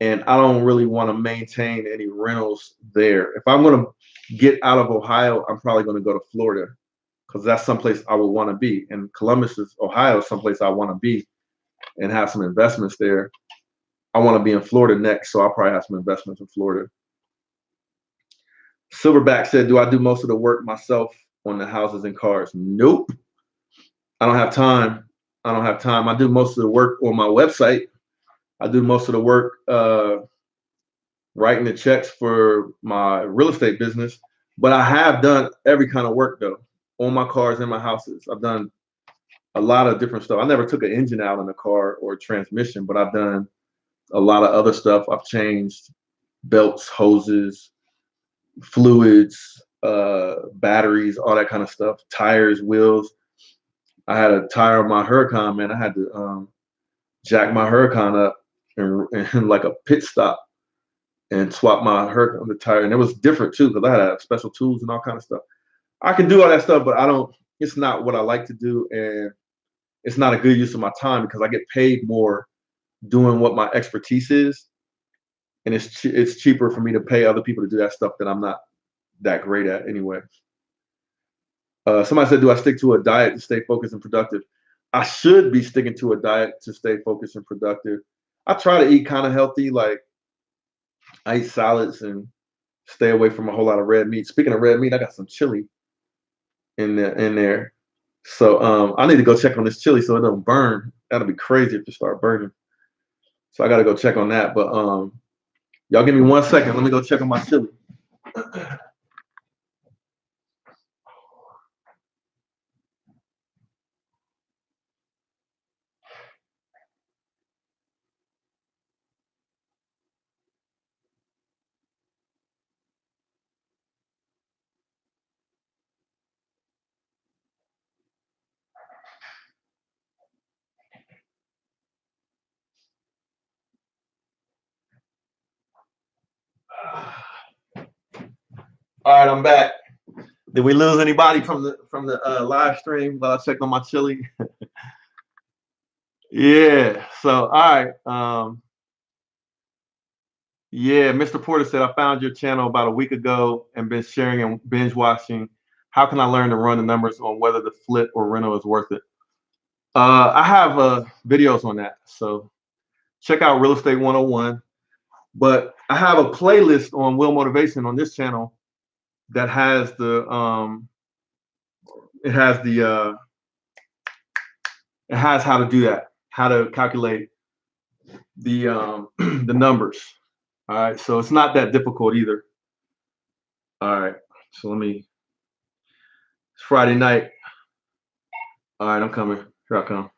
and I don't really want to maintain any rentals there. If I'm going to get out of Ohio, I'm probably going to go to Florida because that's someplace I would want to be. And Columbus, Ohio, is someplace I want to be and have some investments there. I want to be in Florida next, so I'll probably have some investments in Florida. Silverback said, do I do most of the work myself on the houses and cars? Nope. I don't have time. I do most of the work on my website. I do most of the work writing the checks for my real estate business. But I have done every kind of work, though, on my cars and my houses. I've done a lot of different stuff. I never took an engine out in a car or a transmission, but I've done a lot of other stuff. I've changed belts, hoses, fluids, batteries, all that kind of stuff, tires, wheels. I had a tire on my Huracan, man. I had to jack my Huracan up in like a pit stop and swap my Huracan on the tire. And it was different too because I had special tools and all kind of stuff. I can do all that stuff, but I don't. It's not what I like to do, and it's not a good use of my time because I get paid more doing what my expertise is, and it's cheaper for me to pay other people to do that stuff that I'm not that great at anyway. Somebody said, do I stick to a diet to stay focused and productive? I should be sticking to a diet to stay focused and productive. I try to eat kind of healthy. Like I eat salads and stay away from a whole lot of red meat. Speaking of red meat, I got some chili in there. So I need to go check on this chili so it don't burn. That'll be crazy if it start burning. So I got to go check on that. But y'all give me 1 second. Let me go check on my chili. All right, I'm back. Did we lose anybody from the live stream while I checked on my chili? Yeah. So all right. Yeah, Mr. Porter said, I found your channel about a week ago and been sharing and binge watching. How can I learn to run the numbers on whether the flip or rental is worth it? I have videos on that. So check out Real Estate 101. But I have a playlist on Will Motivation on this channel that has the it has how to do that, how to calculate the numbers. All right, so it's not that difficult either. All right, so it's Friday night. All right, I'm coming. Here I come.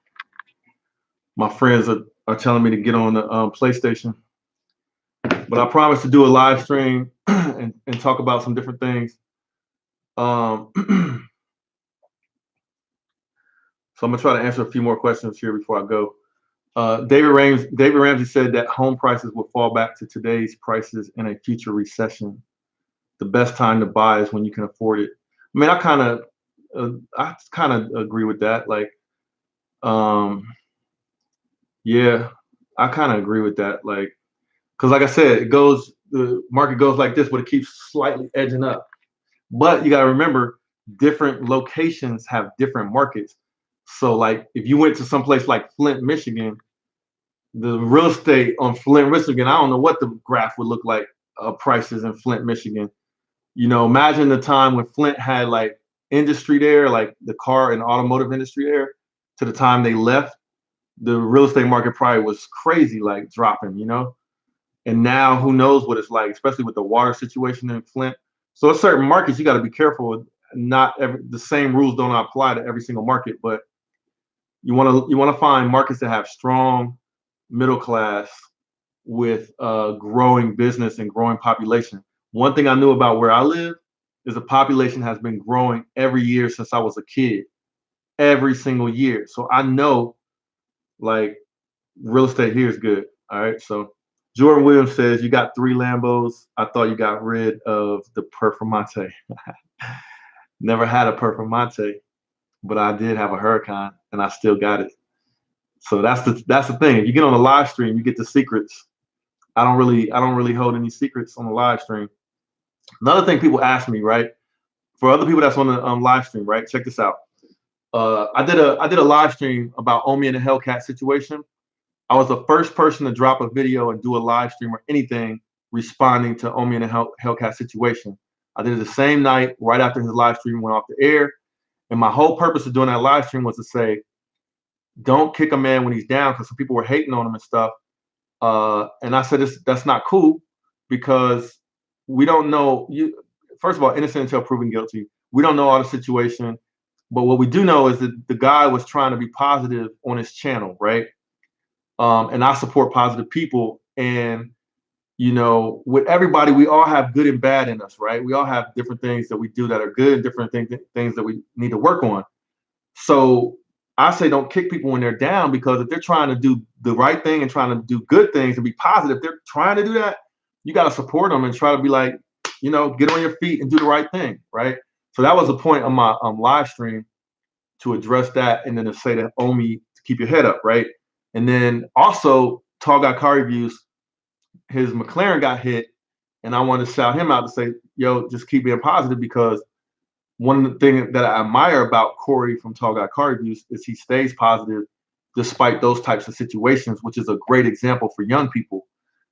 My friends are telling me to get on the PlayStation, but I promise to do a live stream and talk about some different things. So I'm gonna try to answer a few more questions here before I go. David Ramsey said that home prices will fall back to today's prices in a future recession. The best time to buy is when you can afford it. I mean, I kind of agree with that. Like, yeah, I kind of agree with that. Like, because like I said, the market goes like this, but it keeps slightly edging up. But you got to remember, different locations have different markets. So, like, if you went to some place like Flint, Michigan, the real estate on Flint, Michigan, I don't know what the graph would look like, prices in Flint, Michigan. You know, imagine the time when Flint had like industry there, like the car and automotive industry there, to the time they left, the real estate market probably was crazy, like dropping, you know? And now who knows what it's like, especially with the water situation in Flint. So in certain markets, you got to be careful. Not the same rules don't apply to every single market, but you want to find markets that have strong middle class with growing business and growing population. One thing I knew about where I live is the population has been growing every year since I was a kid, every single year. So I know like real estate here is good. All right. So Jordan Williams says, you got 3 Lambos. I thought you got rid of the Performante. Never had a Performante, but I did have a Huracan and I still got it. So that's the thing. If you get on a live stream, you get the secrets. I don't really hold any secrets on the live stream. Another thing people ask me, right? For other people that's on the live stream, right? Check this out. I did a live stream about Omi and the Hellcat situation. I was the first person to drop a video and do a live stream or anything responding to Omi and the Hellcat situation. I did it the same night, right after his live stream went off the air. And my whole purpose of doing that live stream was to say, don't kick a man when he's down, because some people were hating on him and stuff. And I said, that's not cool, because we don't know you. First of all, innocent until proven guilty. We don't know all the situation, but what we do know is that the guy was trying to be positive on his channel, right? And I support positive people, and you know, with everybody, we all have good and bad in us, right? We all have different things that we do that are good, and different things that we need to work on. So I say don't kick people when they're down, because if they're trying to do the right thing and trying to do good things and be positive, they're trying to do that, you got to support them and try to be like, you know, get on your feet and do the right thing, right? So that was the point of my live stream, to address that, and then to say to Omi to keep your head up, right? And then also, Tall Guy Car Reviews, his McLaren got hit, and I wanted to shout him out to say, yo, just keep being positive, because one of the things that I admire about Corey from Tall Guy Car Reviews is he stays positive despite those types of situations, which is a great example for young people.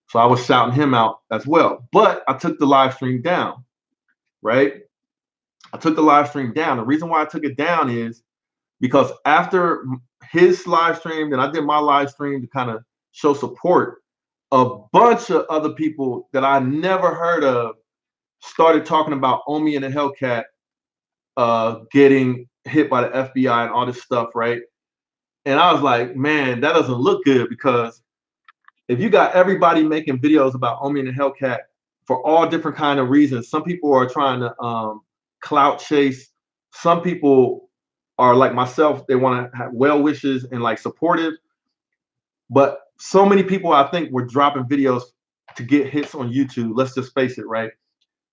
So I was shouting him out as well. But I took the live stream down, right? I took the live stream down. The reason why I took it down is because after his live stream, then I did my live stream to kind of show support. A bunch of other people that I never heard of started talking about Omi and the Hellcat getting hit by the FBI and all this stuff, right? And I was like, man, that doesn't look good, because if you got everybody making videos about Omi and the Hellcat for all different kind of reasons, some people are trying to clout chase. Some people are like myself; they want to have well wishes and like supportive. But so many people, I think, were dropping videos to get hits on YouTube. Let's just face it, right?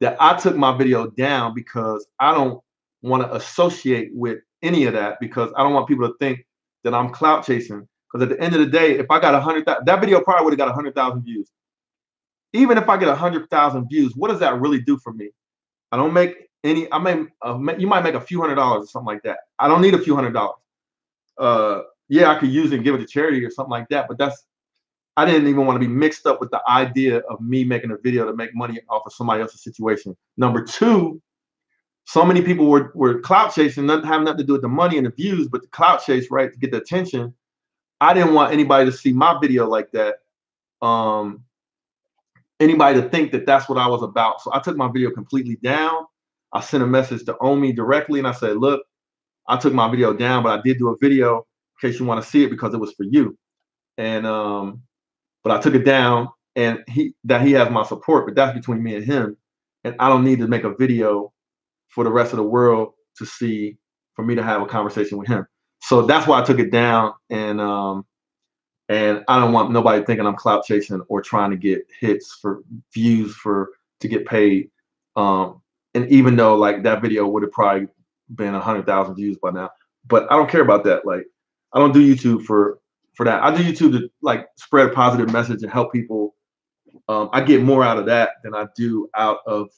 That I took my video down because I don't want to associate with any of that, because I don't want people to think that I'm clout chasing. Because at the end of the day, if I got 100,000, that video probably would have got 100,000 views. even if I get 100,000 views, what does that really do for me? I don't make any. I may you might make a few $100s or something like that. I don't need a few $100s. Yeah, I could use it and give it to charity or something like that. But I didn't even want to be mixed up with the idea of me making a video to make money off of somebody else's situation. Number two, so many people were clout chasing, have nothing to do with the money and the views, but the clout chase, right, to get the attention. I didn't want anybody to see my video like that. Anybody to think that that's what I was about. So I took my video completely down. I sent a message to Omi directly and I said, look, I took my video down, but I did do a video in case you want to see it because it was for you. And but I took it down, and he has my support, but that's between me and him. And I don't need to make a video for the rest of the world to see, for me to have a conversation with him. So that's why I took it down. And I don't want nobody thinking I'm clout chasing or trying to get hits for views to get paid. And even though like that video would have probably been 100,000 views by now, but I don't care about that. Like, I don't do YouTube for that. I do YouTube to like spread a positive message and help people. I get more out of that than I do out of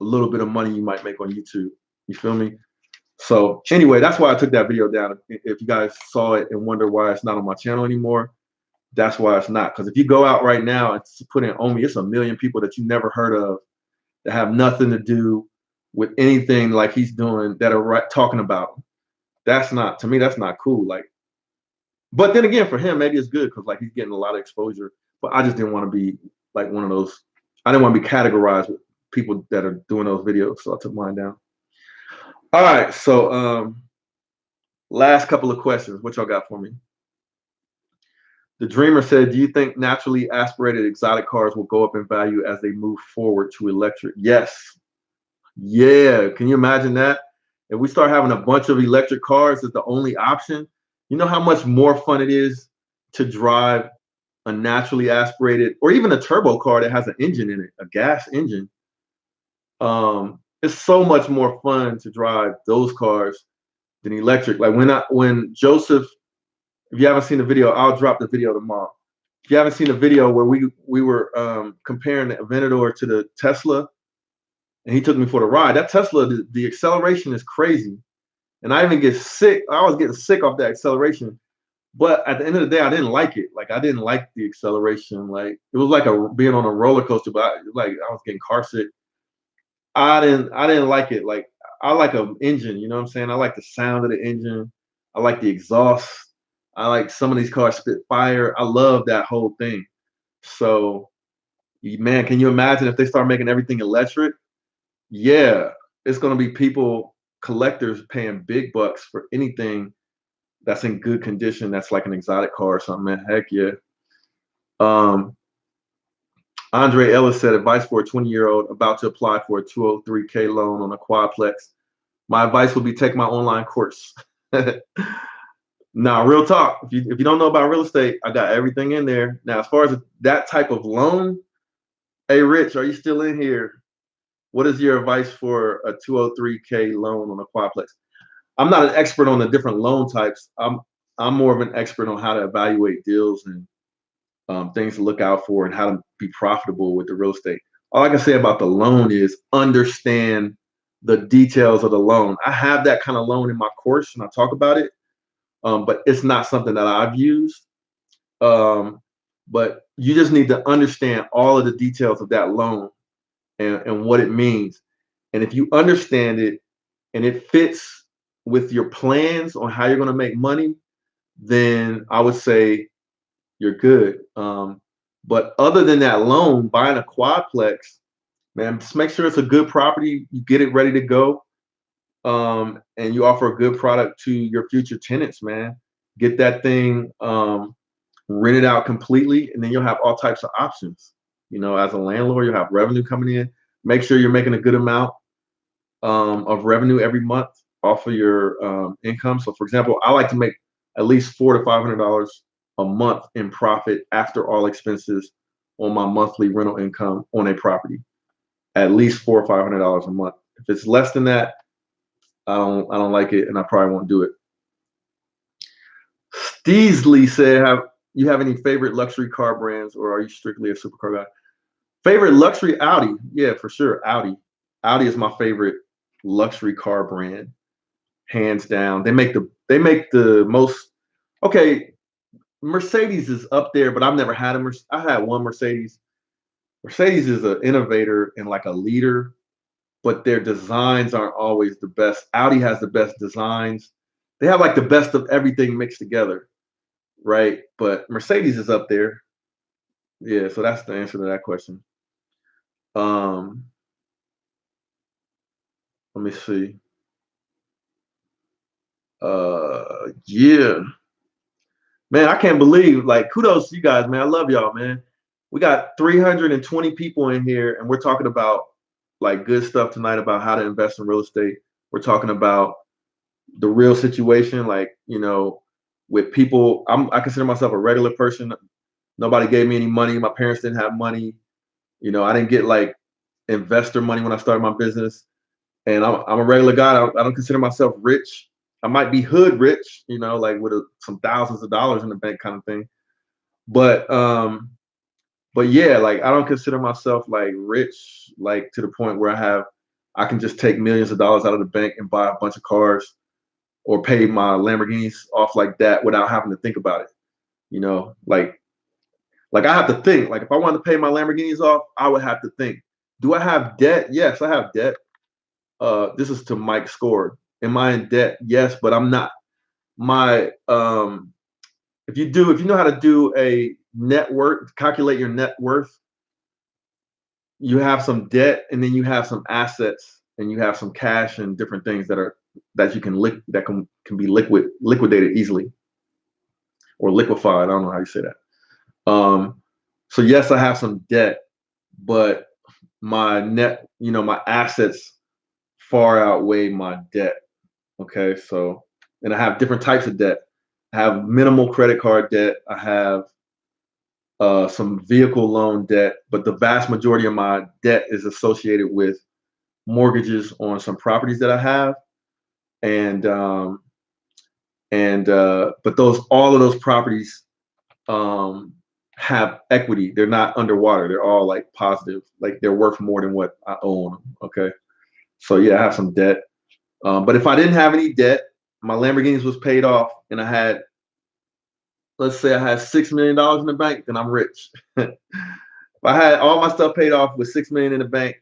a little bit of money you might make on YouTube. You feel me? So anyway, that's why I took that video down. If you guys saw it and wonder why it's not on my channel anymore, that's why it's not. Because if you go out right now and put in Omi, it's a million people that you never heard of that have nothing to do with anything like he's doing that are talking about him. That's not, to me, that's not cool. Like, but then again, for him, maybe it's good because like he's getting a lot of exposure. But I just didn't want to be like one of those. I didn't want to be categorized with people that are doing those videos, so I took mine down. All right, so last couple of questions. What y'all got for me? The Dreamer said, do you think naturally aspirated exotic cars will go up in value as they move forward to electric? Yes. Yeah. Can you imagine that? If we start having a bunch of electric cars as the only option, you know how much more fun it is to drive a naturally aspirated or even a turbo car that has an engine in it, a gas engine. It's so much more fun to drive those cars than electric. Like when Joseph, if you haven't seen the video, I'll drop the video tomorrow. If you haven't seen the video where we were comparing the Aventador to the Tesla, and he took me for the ride. That Tesla, the acceleration is crazy, and I even get sick. I was getting sick off that acceleration, but at the end of the day, I didn't like it. Like I didn't like the acceleration. Like it was like being on a roller coaster, but I was getting car sick. I didn't like it. Like I like an engine. You know what I'm saying? I like the sound of the engine. I like the exhaust. I like some of these cars spit fire. I love that whole thing. So, man, can you imagine if they start making everything electric? Yeah, it's going to be collectors paying big bucks for anything that's in good condition. That's like an exotic car or something, man. Heck yeah. Andre Ellis said, advice for a 20-year-old about to apply for a 203K loan on a quadplex. My advice would be take my online course. Now, real talk. If you don't know about real estate, I got everything in there. Now, as far as that type of loan, hey, Rich, are you still in here? What is your advice for a 203K loan on a quadplex? I'm not an expert on the different loan types. I'm more of an expert on how to evaluate deals and things to look out for and how to be profitable with the real estate. All I can say about the loan is understand the details of the loan. I have that kind of loan in my course and I talk about it. But it's not something that I've used. But you just need to understand all of the details of that loan and what it means. And if you understand it and it fits with your plans on how you're going to make money, then I would say you're good. But other than that loan, buying a quadplex, man, just make sure it's a good property. You get it ready to go. And you offer a good product to your future tenants, man. Get that thing rented out completely, and then you'll have all types of options. You know, as a landlord, you'll have revenue coming in. Make sure you're making a good amount of revenue every month off of your income. So, for example, I like to make at least $400 to $500 a month in profit after all expenses on my monthly rental income on a property. At least $400 or $500 a month. If it's less than that, I don't like it, and I probably won't do it. Steesley said, "Have you have any favorite luxury car brands, or are you strictly a supercar guy?" Favorite luxury Audi? Yeah, for sure. Audi. Audi is my favorite luxury car brand, hands down. They make the most. Okay, Mercedes is up there, but I've never had a Mercedes. I had one Mercedes. Mercedes is an innovator and like a leader, but their designs aren't always the best. Audi has the best designs. They have like the best of everything mixed together, right? But Mercedes is up there. Yeah, so that's the answer to that question. Um, Let me see. Yeah, man, I can't believe, like, kudos to you guys, man. I love y'all, man. We got 320 people in here, and we're talking about like good stuff tonight about how to invest in real estate. We're talking about the real situation, like, with people. I consider myself a regular person. Nobody gave me any money. My parents didn't have money. I didn't get like investor money when I started my business. And I'm a regular guy. I don't consider myself rich. I might be hood rich, like with some thousands of dollars in the bank kind of thing. But but yeah, like I don't consider myself like rich, like to the point where I can just take millions of dollars out of the bank and buy a bunch of cars or pay my Lamborghinis off like that without having to think about it. Like I have to think. Like if I wanted to pay my Lamborghinis off, I would have to think. Do I have debt? Yes, I have debt. This is to Mike Score. Am I in debt? Yes, but I'm not. My if you know how to do a net worth, calculate your net worth, you have some debt and then you have some assets and you have some cash and different things that you can can be liquidated easily or liquefied. I don't know how you say that. So yes, I have some debt, but my my assets far outweigh my debt. Okay, so and I have different types of debt. I have minimal credit card debt. I have some vehicle loan debt, but the vast majority of my debt is associated with mortgages on some properties that I have, and but those all of those properties um, have equity. They're not underwater. They're all like positive. Like they're worth more than what I own. Okay, so yeah, I have some debt. But if I didn't have any debt, my Lamborghinis was paid off, and let's say I had $6 million in the bank, then I'm rich. If I had all my stuff paid off with $6 million in the bank,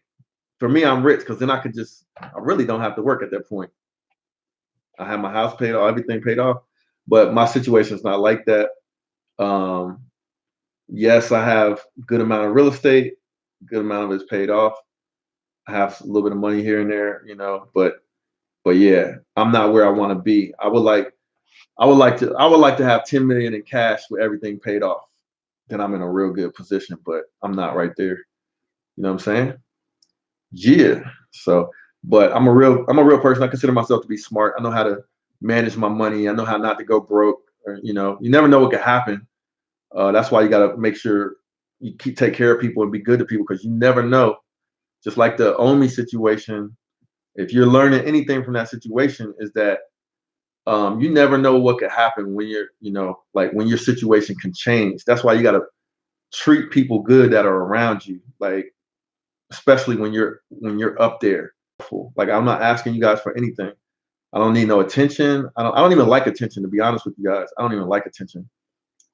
for me, I'm rich because then I really don't have to work at that point. I have my house paid off, everything paid off, but my situation is not like that. Um, yes, I have good amount of real estate, good amount of it's paid off. I have a little bit of money here and there, but yeah, I'm not where I want to be. I would like to have 10 million in cash with everything paid off. Then I'm in a real good position, but I'm not right there. You know what I'm saying? Yeah. So, but I'm a real person. I consider myself to be smart. I know how to manage my money. I know how not to go broke. Or, you never know what could happen. That's why you got to make sure you take care of people and be good to people because you never know. Just like the Omi situation, if you're learning anything from that situation, is that you never know what could happen when like when your situation can change. That's why you got to treat people good that are around you, like especially when you're up there. Like I'm not asking you guys for anything. I don't need no attention. I don't even like attention, to be honest with you guys. I don't even like attention.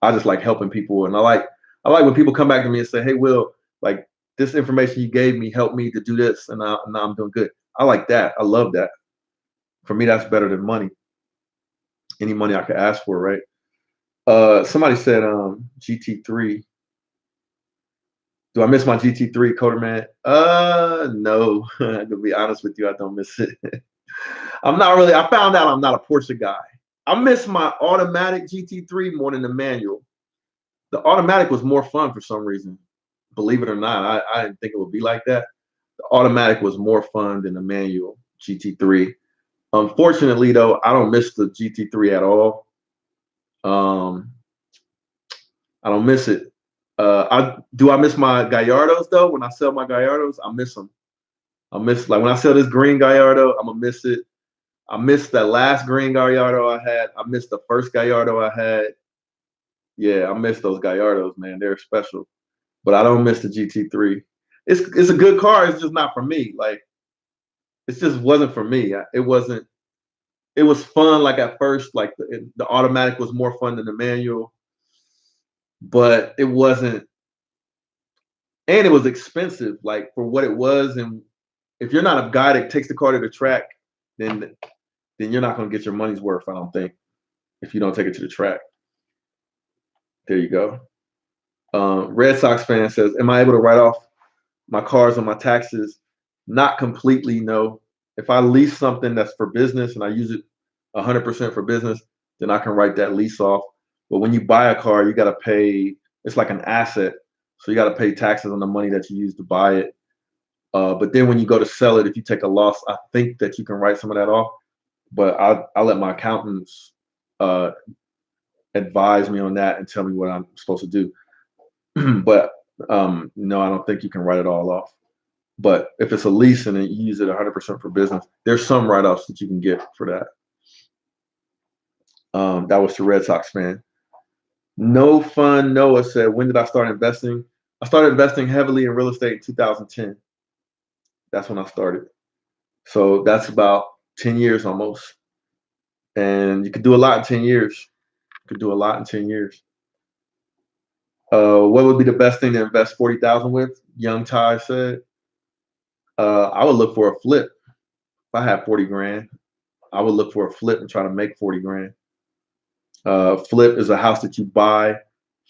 I just like helping people, and I like when people come back to me and say, "Hey, Will, like this information you gave me helped me to do this, and now I'm doing good." I like that. I love that. For me, that's better than money. Any money I could ask for, right? Somebody said GT3. Do I miss my GT3 Coder Man? No. To be honest with you, I don't miss it. I found out I'm not a Porsche guy. I miss my automatic GT3 more than the manual. The automatic was more fun for some reason. Believe it or not, I didn't think it would be like that. The automatic was more fun than the manual GT3. Unfortunately, though, I don't miss the GT3 at all. Um, I don't miss it. I miss my Gallardos though. When I sell my Gallardos, I miss them. I miss like when I sell this green Gallardo, I'm gonna miss it. I missed that last green Gallardo I had. I missed the first Gallardo I had. Yeah, I miss those Gallardos, man. They're special. But I don't miss the GT3. it's a good car. It's just not for me. Like it just wasn't for me. It wasn't. It was fun. Like at first, like the automatic was more fun than the manual, but it wasn't. And it was expensive, like for what it was. And if you're not a guy that takes the car to the track, then you're not going to get your money's worth. I don't think if you don't take it to the track. There you go. Red Sox fan says, "Am I able to write off my cars on my taxes?" Not completely, no. If I lease something that's for business and I use it 100% for business, then I can write that lease off. But when you buy a car, you got to pay. It's like an asset, so you got to pay taxes on the money that you use to buy it. But then when you go to sell it, if you take a loss, I think that you can write some of that off. But I'll let my accountants advise me on that and tell me what I'm supposed to do. But no, I don't think you can write it all off. But if it's a lease and you use it 100% for business, there's some write-offs that you can get for that. That was the Red Sox fan. No Fun Noah said, "When did I start investing?" I started investing heavily in real estate in 2010. That's when I started. So that's about 10 years almost. And you could do a lot in 10 years. You could do a lot in 10 years. What would be the best thing to invest 40,000 with? Young Ty said. I would look for a flip. If I had 40 grand, I would look for a flip and try to make 40 grand. Flip is a house that you buy,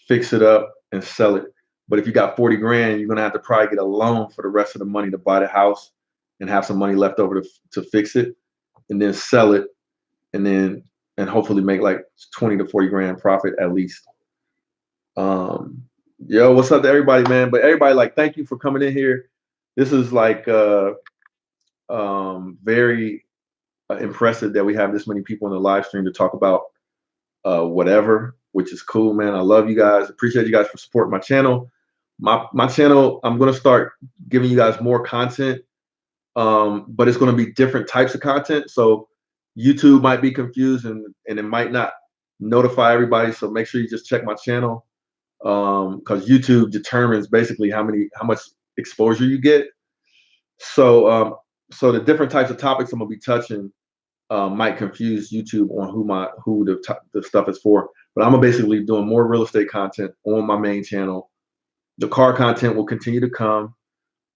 fix it up, and sell it. But if you got 40 grand, you're gonna have to probably get a loan for the rest of the money to buy the house and have some money left over to fix it, and then sell it, and hopefully make like 20 to 40 grand profit at least. Yo, what's up to everybody, man? But everybody, like, thank you for coming in here. This is like very impressive that we have this many people in the live stream to talk about whatever, which is cool, man. I love you guys. Appreciate you guys for supporting my channel. My channel, I'm gonna start giving you guys more content, but it's gonna be different types of content. So YouTube might be confused and it might not notify everybody. So make sure you just check my channel, because YouTube determines basically how much exposure you get. So so the different types of topics I'm gonna be touching might confuse YouTube on who the stuff is for. But I'm basically doing more real estate content on my main channel. The car content will continue to come,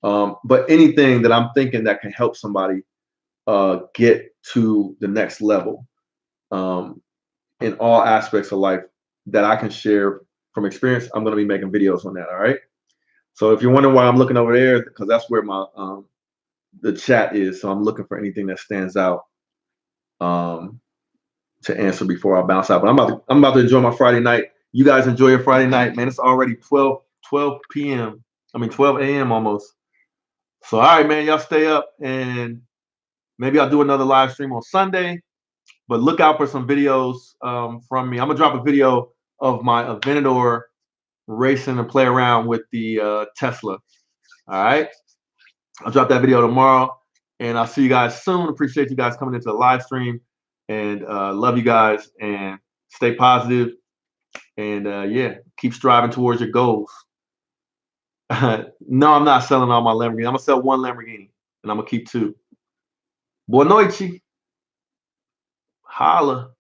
but anything that I'm thinking that can help somebody get to the next level in all aspects of life that I can share from experience, I'm going to be making videos on that. All right. So if you're wondering why I'm looking over there, because that's where my the chat is. So I'm looking for anything that stands out to answer before I bounce out. But I'm about to enjoy my Friday night. You guys enjoy your Friday night, man. It's already 12 p.m. I mean 12 a.m. almost. So all right, man, y'all stay up, and maybe I'll do another live stream on Sunday. But look out for some videos from me. I'm gonna drop a video of my Aventador racing and play around with the Tesla. All right, I'll drop that video tomorrow, and I'll see you guys soon. Appreciate you guys coming into the live stream, and love you guys, and stay positive, and yeah, keep striving towards your goals. No, I'm not selling all my Lamborghini. I'm gonna sell one Lamborghini, and I'm gonna keep two. Boa noite. Holla.